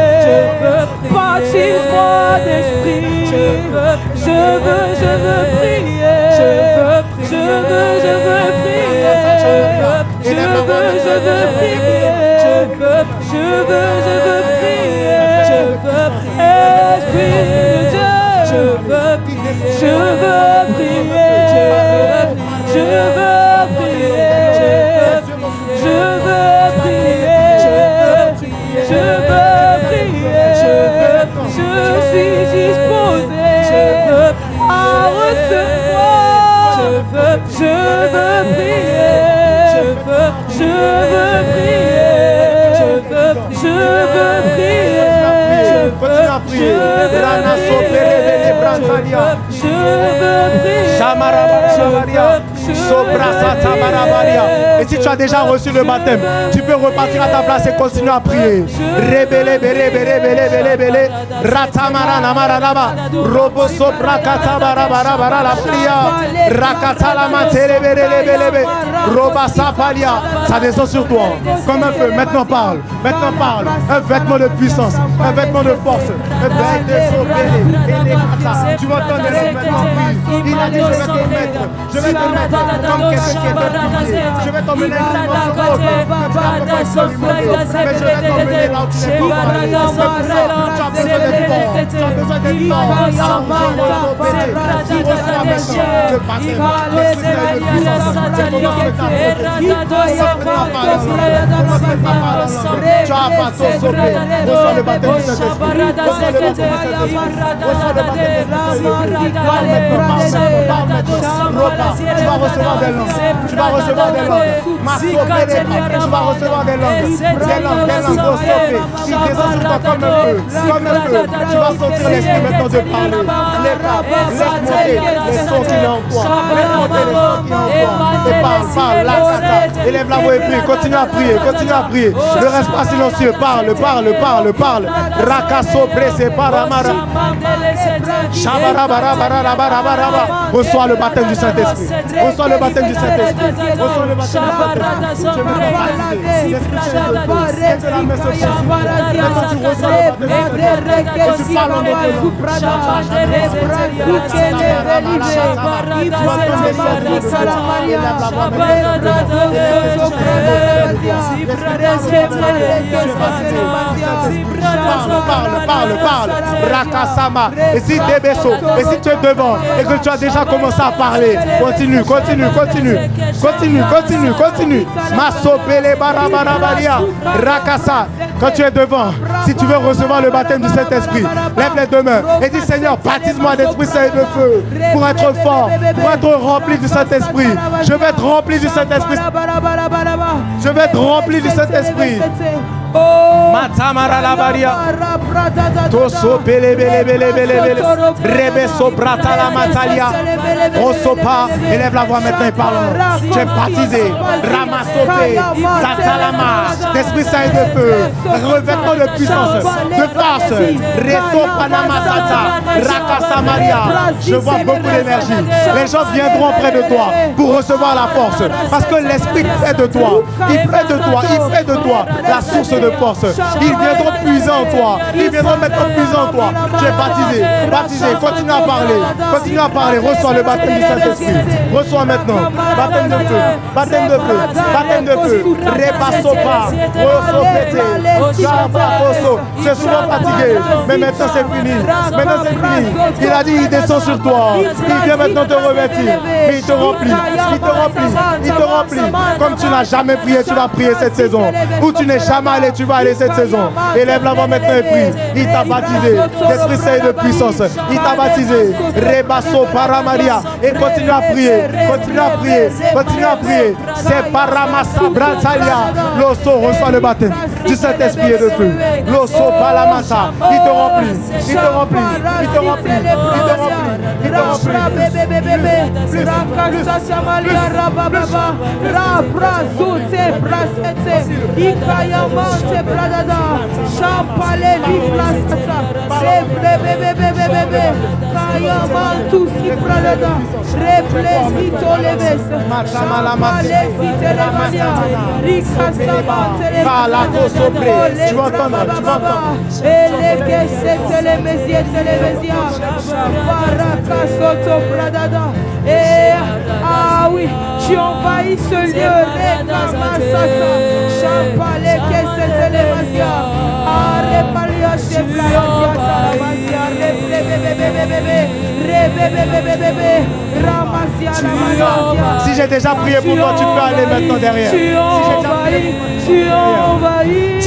Baptise-moi d'esprit. Je veux prier. Je veux prier. Je veux prier. Esprit de Dieu. Je veux prier. Je veux prier. Je veux prier. Je veux prier. Je veux prier. Je suis disposé à recevoir. Je veux prier. Je veux prier. Je veux prier. Continue à prier. Rana Sopele Brantalia. Je veux prier. Shamarabarabaria. Sobrasata. Et si tu as déjà reçu le baptême, tu peux repartir à ta place et continuer à prier. Rebele bele bele bele bele bele. Ratamara namara naba. Robo sobrakata barabara bara la pria. Rakata la matere bele bele bele. Roba sapalia. Ça descend sur toi comme un feu. Maintenant parle. Maintenant parle. Un vêtement de puissance. Un vêtement de force. Un vêtement de sobélé. Tu m'entends maintenant prie. Il a dit je vais te mettre. Je vais te mettre comme quelqu'un qui est baptisé. Je vais t'emmener une dimension haute. Mais je vais t'emmener là où tu n'es pas. Tu as besoin d'être fort. Tu as besoin d'être fort. Tu as pas ton sauvé. Reçois le baptême du Saint-Esprit. Reçois le baptême du Saint-Esprit. Reçois le baptême du Saint-Esprit. Tu vas recevoir des langues. Tu vas recevoir des langues. Tu vas recevoir des langues. Des langues recevoir. Qui descendent sur toi comme un feu. Comme un feu. Tu vas sentir l'esprit maintenant de parler. Laisse monter les sons qu'il y a en toi. Laisse monter les sons qu'il y a en toi. Et parle, la kata. Élève la voix et prie. Continue à prier, continue à prier. Ne reste pas silencieux. Parle. Rakaso presse paramara. Shabarabarabarabarabaraba. Reçois le baptême du Saint-Esprit. Reçois le baptême du Saint-Esprit. Reçois le baptême du Saint-Esprit. Je veux te baptiser. L'Esprit Saint de Dieu. Et que la main se pose. Maintenant tu reçois le baptême du Saint-Esprit. Et tu parles en notre nom. Parle. Rakasama. Et si Debeso, et si tu es devant et que tu as déjà commencé à parler, continue. Masopele barabarabaria. Rakasa. Quand tu es devant, si tu veux recevoir le baptême du Saint-Esprit, lève les deux mains et dis Seigneur, baptise-moi d'Esprit Saint et de feu pour être fort, pour être rempli du Saint-Esprit. Je vais être rempli du Saint-Esprit. Je vais être rempli du Saint-Esprit. Matamara la baria. Toso bele. Rebe sobrata la matalia. Osopa. Élève la voix maintenant et parle. Tu es baptisé. Ramasope. Tatalama. D'Esprit Saint et de feu. Revêtement de puissance, de force. Reso Panama Tata. Rakasa Maria. Je vois beaucoup d'énergie. Les gens viendront près de toi pour recevoir la force. Parce que l'Esprit fait de toi. Il fait de toi la source de force. Ils viendront puiser en toi. Ils viendront maintenant puiser en toi. Tu es baptisé. Continue à parler. Reçois le baptême du Saint-Esprit. Reçois maintenant. Baptême de feu. Repasopa. Rosopete. Tu es souvent fatigué. Mais maintenant c'est fini. Il a dit il descend sur toi. Il vient maintenant te revêtir. Mais il te remplit. Comme tu n'as jamais prié, tu vas prier cette saison. Où tu n'es jamais allé, tu vas aller cette saison. Élève la voix maintenant et prie. Il t'a baptisé d'Esprit Saint et de puissance. Il t'a baptisé. Rebasso Paramaria. Et continue à prier. C'est Paramasa Bratalia. L'osso reçoit le baptême du Saint-Esprit et de feu. L'osso Palamasa. Il te remplit. Tu vas entendre. Ah oui, tu envahis ce lieu. Si j'ai déjà prié pour toi, tu peux aller maintenant derrière. Tu envahis.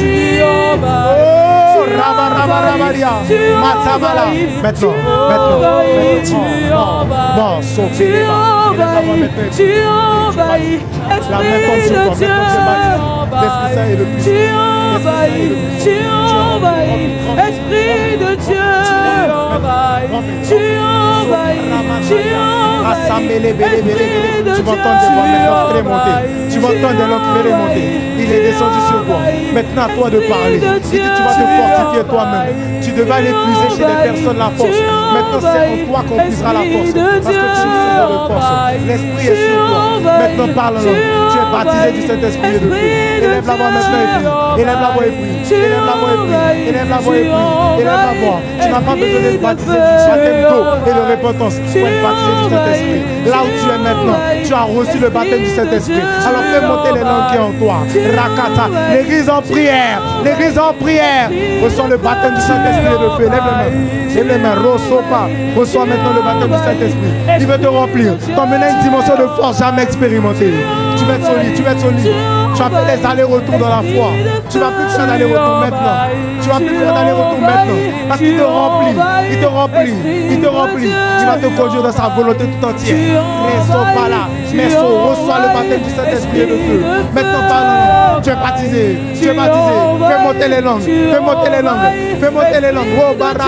Oh, Rabarabaria. Matamala. Maintenant. Non, sauvez-les. Tu envahis. Esprit de Dieu. Tu envahis. Esprit de Dieu. Tu envahis. Tu vas entendre des voix monter. Il est descendu sur toi. Maintenant à toi de parler. Il dit tu vas te fortifier toi-même. Tu devais aller puiser chez les personnes la force. Maintenant c'est en toi qu'on puisera la force. Parce que tu es de force. L'Esprit est sur toi. Maintenant parle-en. Tu es baptisé du Saint-Esprit et de feu. Élève la voix maintenant et prie. Élève la voix. Tu n'as pas besoin d'être baptisé du baptême d'eau et de repentance pour être baptisé du Saint-Esprit. Là où tu es maintenant, tu as reçu le baptême du Saint-Esprit. Alors fais monter les langues qui sont en toi. Rakata, l'église en prière. Reçois le baptême du Saint-Esprit et de feu. Lève les mains. Reçois maintenant le baptême du Saint-Esprit. Il veut te remplir. T'emmener à une dimension de force jamais expérimentée. Tu vas être solide, tu vas être solide. Tu vas faire des allers-retours dans la foi. Tu vas plus faire d'aller-retour maintenant. Tu vas plus faire d'aller-retour maintenant. Parce qu'il te remplit, il te remplit, il te remplit. Il va te conduire dans sa volonté tout entière. Mais sauf pas là. Mais reçois le baptême du Saint-Esprit et de feu. Maintenant parle. Tu es baptisé. Tu es baptisé. Fais monter les langues. Fais monter les langues. Fais monter les langues. Oh bara.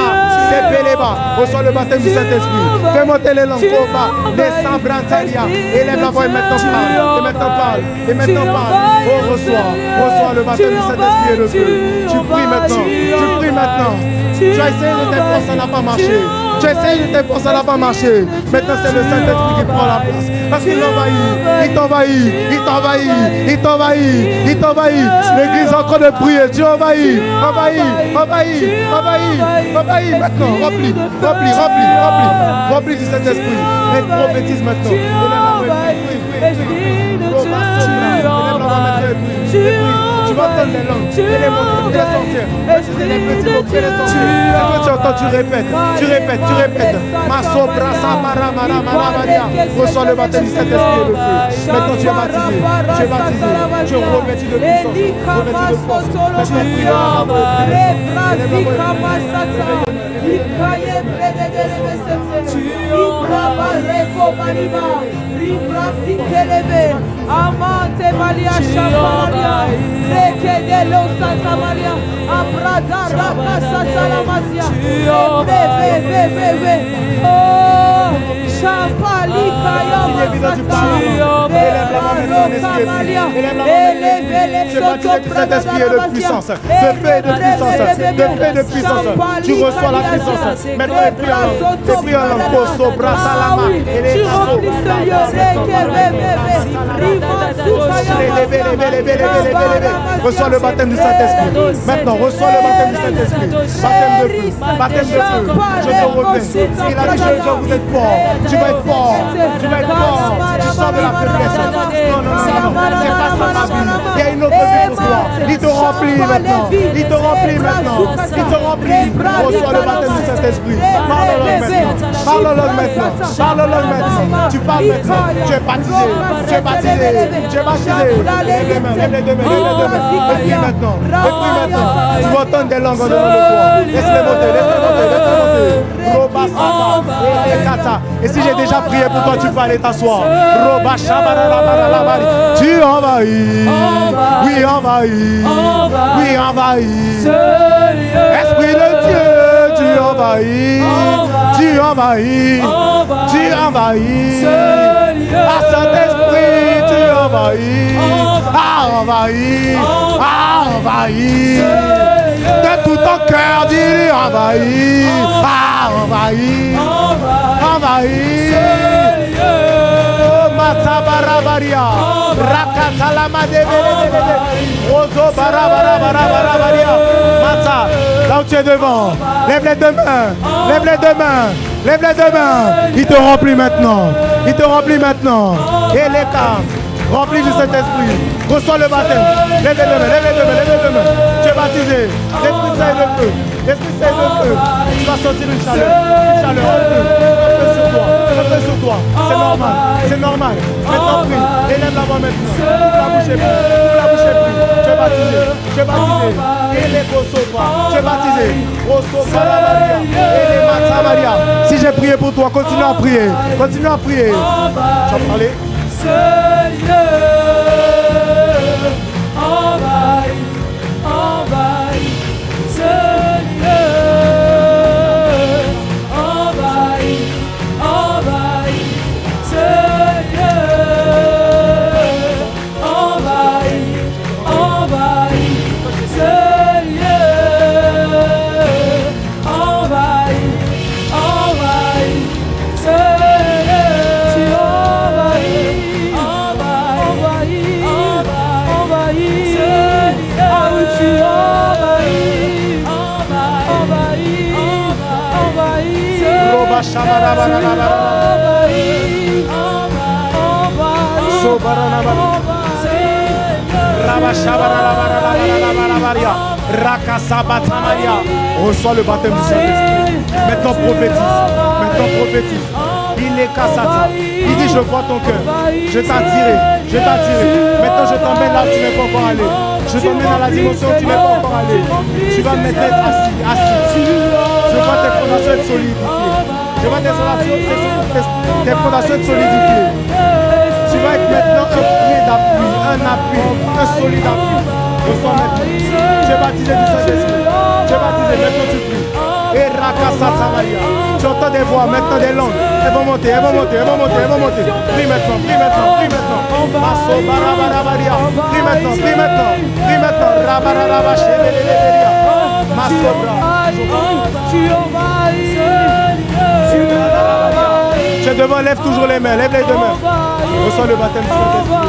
C'est Péléba. Reçois le baptême du Saint-Esprit. Fais monter les langues. Oh ba. Descends Brantalia. Élève la voix et maintenant parle. Et maintenant parle. Et maintenant parle. Oh reçois le baptême du Saint-Esprit et de feu. Tu pries maintenant. Tu pries maintenant. Tu as essayé de t'efforcer, ça n'a pas marché. Tu as essayé de t'efforcer, ça n'a pas marché. Maintenant, c'est le Saint-Esprit qui prend la place. Parce qu'il t'envahit, il t'envahit, il t'envahit, il t'envahit, il t'envahit. L'église est en train de prier. Tu envahis, envahis. Maintenant, remplis du Saint-Esprit. Et prophétise maintenant. Tu vas entendre les langues, et les mots qui sortir. C'est les petits mots qui sortir. C'est que tu entends, tu répètes. Maso, brasa, maria. Reçois le baptême du Saint-Esprit et de feu. Maintenant tu es baptisé, tu es revêtu de puissance, revêtu de force. Maintenant prie Amante Maria Shamaria, Rekedelo Santa Maria, Abrada Raka Santa Maria, oh, Chapalika Yama Saint-Esprit est de puissance, de puissance, tu reçois la puissance. Maintenant, prie en langue, Poso, Brasalama, et les reçois le baptême du Saint-Esprit. Maintenant, reçois le baptême du Saint-Esprit. Baptême de feu. Je te revais. Il a dit, vous êtes fort. Tu vas être fort. Tu sors de la faiblesse. Non. C'est pas ça ma vie. Il y a une autre vie pour toi. Il te remplit maintenant. Reçois le baptême du Saint-Esprit. Parle en langue maintenant. Tu parles maintenant. Tu es baptisé. Lève les deux mains. Et prie maintenant. Tu vas entendre des langues en dehors de toi. Laisse-les monter. Roba Saba. Et si j'ai déjà prié pour toi, tu peux aller t'asseoir. Roba Shabara. Tu envahis. Oui, envahis. Esprit de Dieu, tu envahis. À Saint-Esprit, tu envahis. Envahis. De tout ton cœur, dis-lui envahis. Envahis. Matabarabaria. Rakatalamade. Ozo barabarabaria. Mata, là où tu es devant, lève les deux mains. Il te remplit maintenant. Et les cas, rempli du Saint-Esprit. Reçois le baptême. Lève les deux mains. Tu es baptisé. L'Esprit Saint de feu. Tu vas sentir une chaleur. Un peu sur toi. C'est normal. Maintenant prie. Élève la voix maintenant. La bouche est prise. Tu es baptisé. Et les Kosopa. Tu es baptisé. Kosopa la Maria. Et les Mata Maria. Si j'ai prié pour toi, continue à prier. Tu vas parler. Seigneur, envahis, Seigneur, envahis, Seigneur, envahis, Seigneur, Reçois le baptême du Saint-Esprit. Maintenant prophétise. Il est Kassata. Il dit, je vois ton cœur. Je t'ai attiré. Je t'ai attiré. Maintenant, je t'emmène là où tu n'es pas encore allé. Je t'emmène dans la dimension où tu n'es pas encore allé. Tu vas me mettre assis. Je vois tes fondations être solidifiées. Je vois tes fondations être solidifiées. Tu vas être maintenant un pied d'appui, un solide appui. Reçois maintenant. Tu es baptisé du Saint-Esprit. Tu es baptisé, maintenant tu pries. Et Rakasata Maria. Tu entends des voix, maintenant des langues. Elles vont monter, elles vont monter, elles vont monter, elles vont monter. Prie maintenant, prie maintenant, prie maintenant. Maso Barabarabaria. Prie maintenant, prie maintenant, prie maintenant. Rabarababa Shebeleberia. Maso Bra. Tu es devant, lève toujours les mains, lève les deux mains. Reçois le baptême du Saint-Esprit.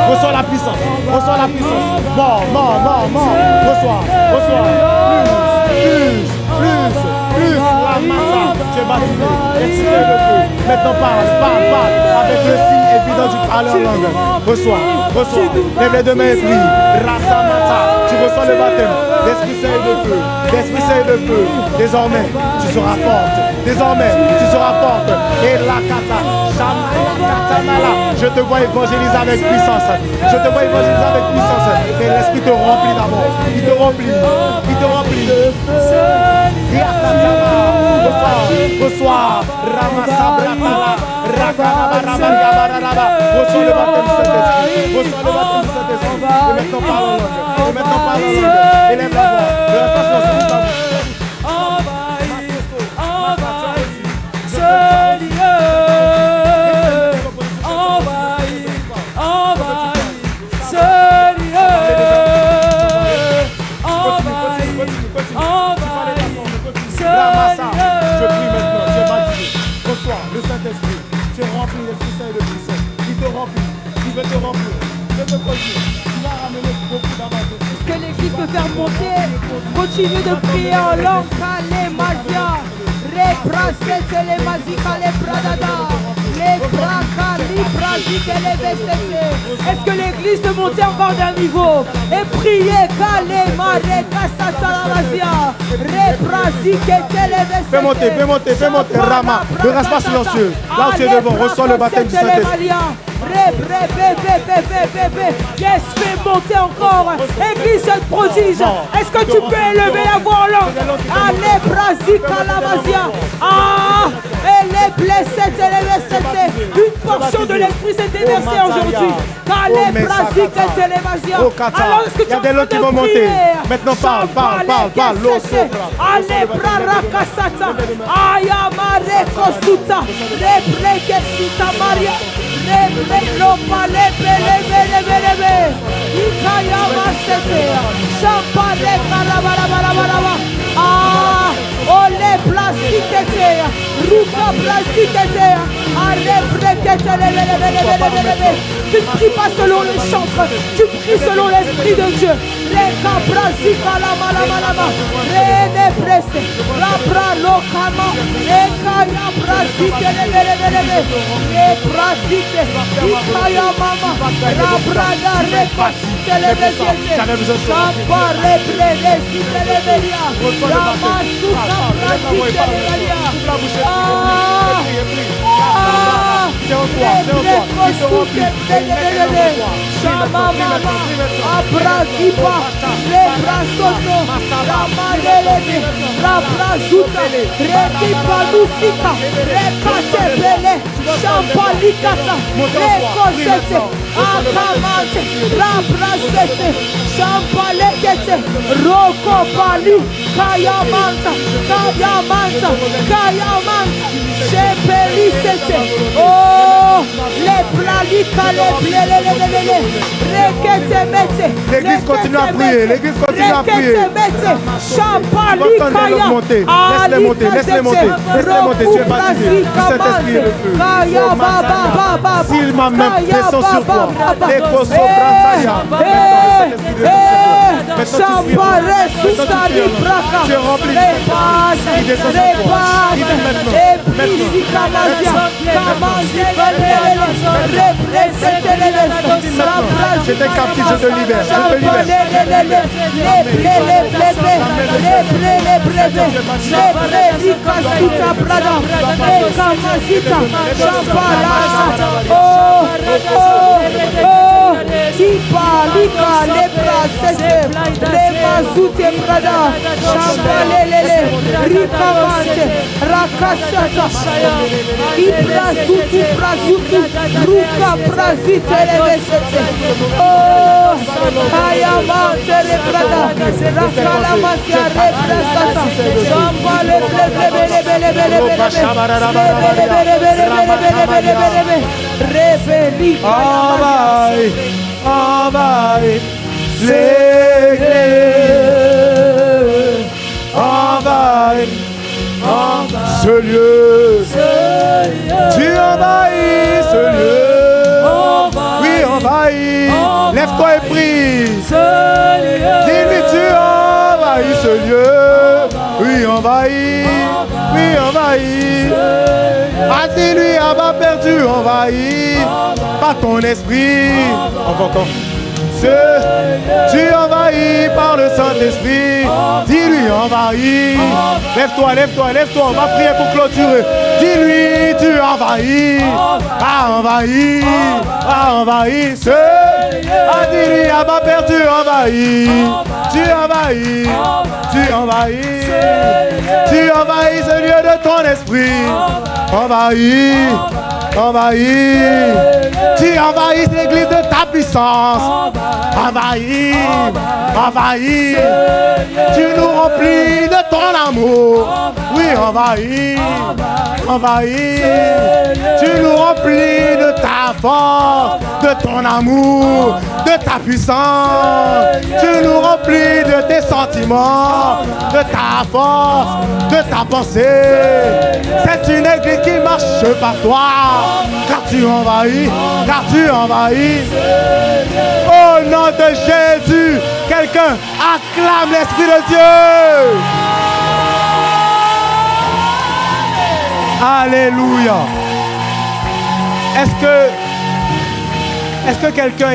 Reçois la puissance, reçois la puissance. Mort. Reçois. Plus. La massa, tu es baptisé. Expire le feu. Maintenant parle. Avec le signe évident du parler en langue. Reçois. Lève les deux mains et prie. Rasamata. Tu reçois le baptême. L'Esprit Saint et de feu. Désormais, tu seras forte. Et la kata. Je te vois évangéliser avec puissance. Et l'Esprit te remplit d'abord. Il te remplit. Reçois. Ramasabratala. Rakanabarabarabaraba. Reçois le baptême du Saint-Esprit. Et maintenant parle en langue. Élève la voix. De la façon dont nous avons. Le Saint-Esprit, tu es rempli, l'Esprit Saint et de puissance. Il te remplit, il veut te remplir, il veut te conduire. Tu vas ramener beaucoup d'avantages. Est-ce que l'Église peut faire monter? Continue de prier en langue. Kalemazia, Reprasete, les Mazika, les Pradada, les Braka, les Brasique, les Vestete. Est-ce que l'Église peut monter encore d'un niveau et prier? Kalema, Rekasata, la Mazia, Reprasique, les Vestete. Fais monter, Rama. Ne reste pas silencieux. Là où tu es devant, reçois le baptême du Saint-Esprit. Yes, fais monter encore. Église de prodige. Est-ce que tu peux élever la voix en langue? Allez, Brasica, la Mazia. Et les blessés, une portion de l'Esprit s'est déversée aujourd'hui. Allez, Brasica, les Mazia. Alors, est-ce que tu y a des lots qui vont monter. Maintenant, parle. Allez, Brarakasata. Ayamare Kosuta. Rebrekesita Maria. Ole plastique, Ruka plastique, tu ne pries pas selon les chantres, tu pries selon l'Esprit de Dieu. Reka plasika la malama, Rene presse, Rabra lokama, Reka ya plastique, le plastique, Ikaya mama, Rabra da reka, Shampa reprene, Ramasuka plastique, C'est en toi. Oh, les plalica, l'église continue à prier, l'église continue à prier. Laisse-les monter, tu es baptisé, du Saint-Esprit et le feu. S'il m'a même pression sur toi, Champare Soutani Braka. Tu es rempli. Repasse. Il descend sur toi. Il est maintenant. Episi Kamazia. Kamazi Belele. Represetelele. J'étais captif, je te libère. Je te libère. Envahis l'église, envahis ce lieu, tu envahis ce lieu, oui envahis, lève-toi et prie, dis-lui tu envahis ce lieu, oui envahis, ah dis-lui Abba perdu, envahis par ton esprit, on va encore. Tu envahis par le Saint-Esprit. Dis-lui envahis. Lève-toi, on va prier pour clôturer. Dis-lui tu envahis. Envahis. Dis-lui Abba perdu, envahis. Tu envahis ce lieu de ton esprit. Envahis. Tu envahis l'église de ta puissance. Envahis. Tu nous remplis de ton amour. Oui, envahis. Tu nous remplis de ta force, de ton amour, de ta puissance. Tu nous remplis de tes sentiments, de ta force, de ta pensée. C'est une église qui marche par toi. Car tu envahis. Au nom de Jésus, quelqu'un acclame l'Esprit de Dieu. Alléluia. Est-ce que quelqu'un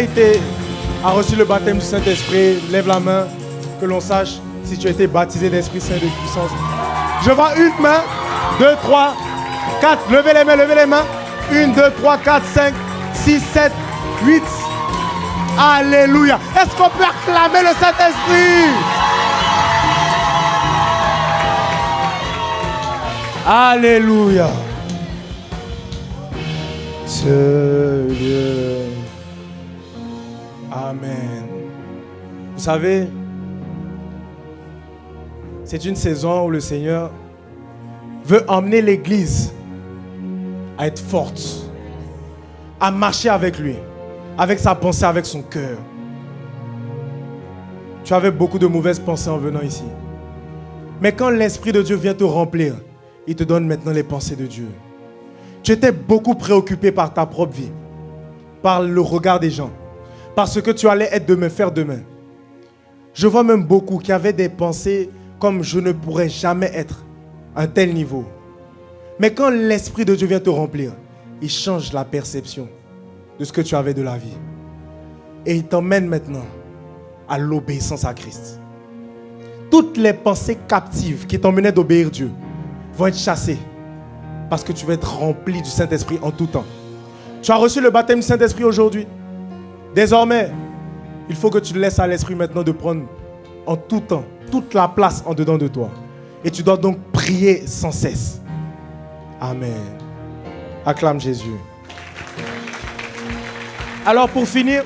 a reçu le baptême du Saint-Esprit? Lève la main, que l'on sache si tu as été baptisé d'Esprit Saint de puissance. Je vois une main, 2, 3, 4. Levez les mains. 1, 2, 3, 4, 5, 6, 7, 8. Alléluia. Est-ce qu'on peut acclamer le Saint-Esprit? Alléluia. Ce lieu. Amen. Vous savez, c'est une saison où le Seigneur veut emmener l'Église à être forte, à marcher avec lui, avec sa pensée, avec son cœur. Tu avais beaucoup de mauvaises pensées en venant ici. Mais quand l'Esprit de Dieu vient te remplir, il te donne maintenant les pensées de Dieu. Tu étais beaucoup préoccupé par ta propre vie, par le regard des gens, par ce que tu allais être demain, faire demain. Je vois même beaucoup qui avaient des pensées comme je ne pourrais jamais être à un tel niveau. Mais quand l'Esprit de Dieu vient te remplir, il change la perception de ce que tu avais de la vie. Et il t'emmène maintenant à l'obéissance à Christ. Toutes les pensées captives qui t'emmenaient d'obéir Dieu vont être chassées parce que tu vas être rempli du Saint-Esprit en tout temps. Tu as reçu le baptême du Saint-Esprit aujourd'hui. Désormais, il faut que tu laisses à l'Esprit maintenant de prendre en tout temps toute la place en dedans de toi. Et tu dois donc prier sans cesse. Amen. Acclame Jésus. Alors pour finir,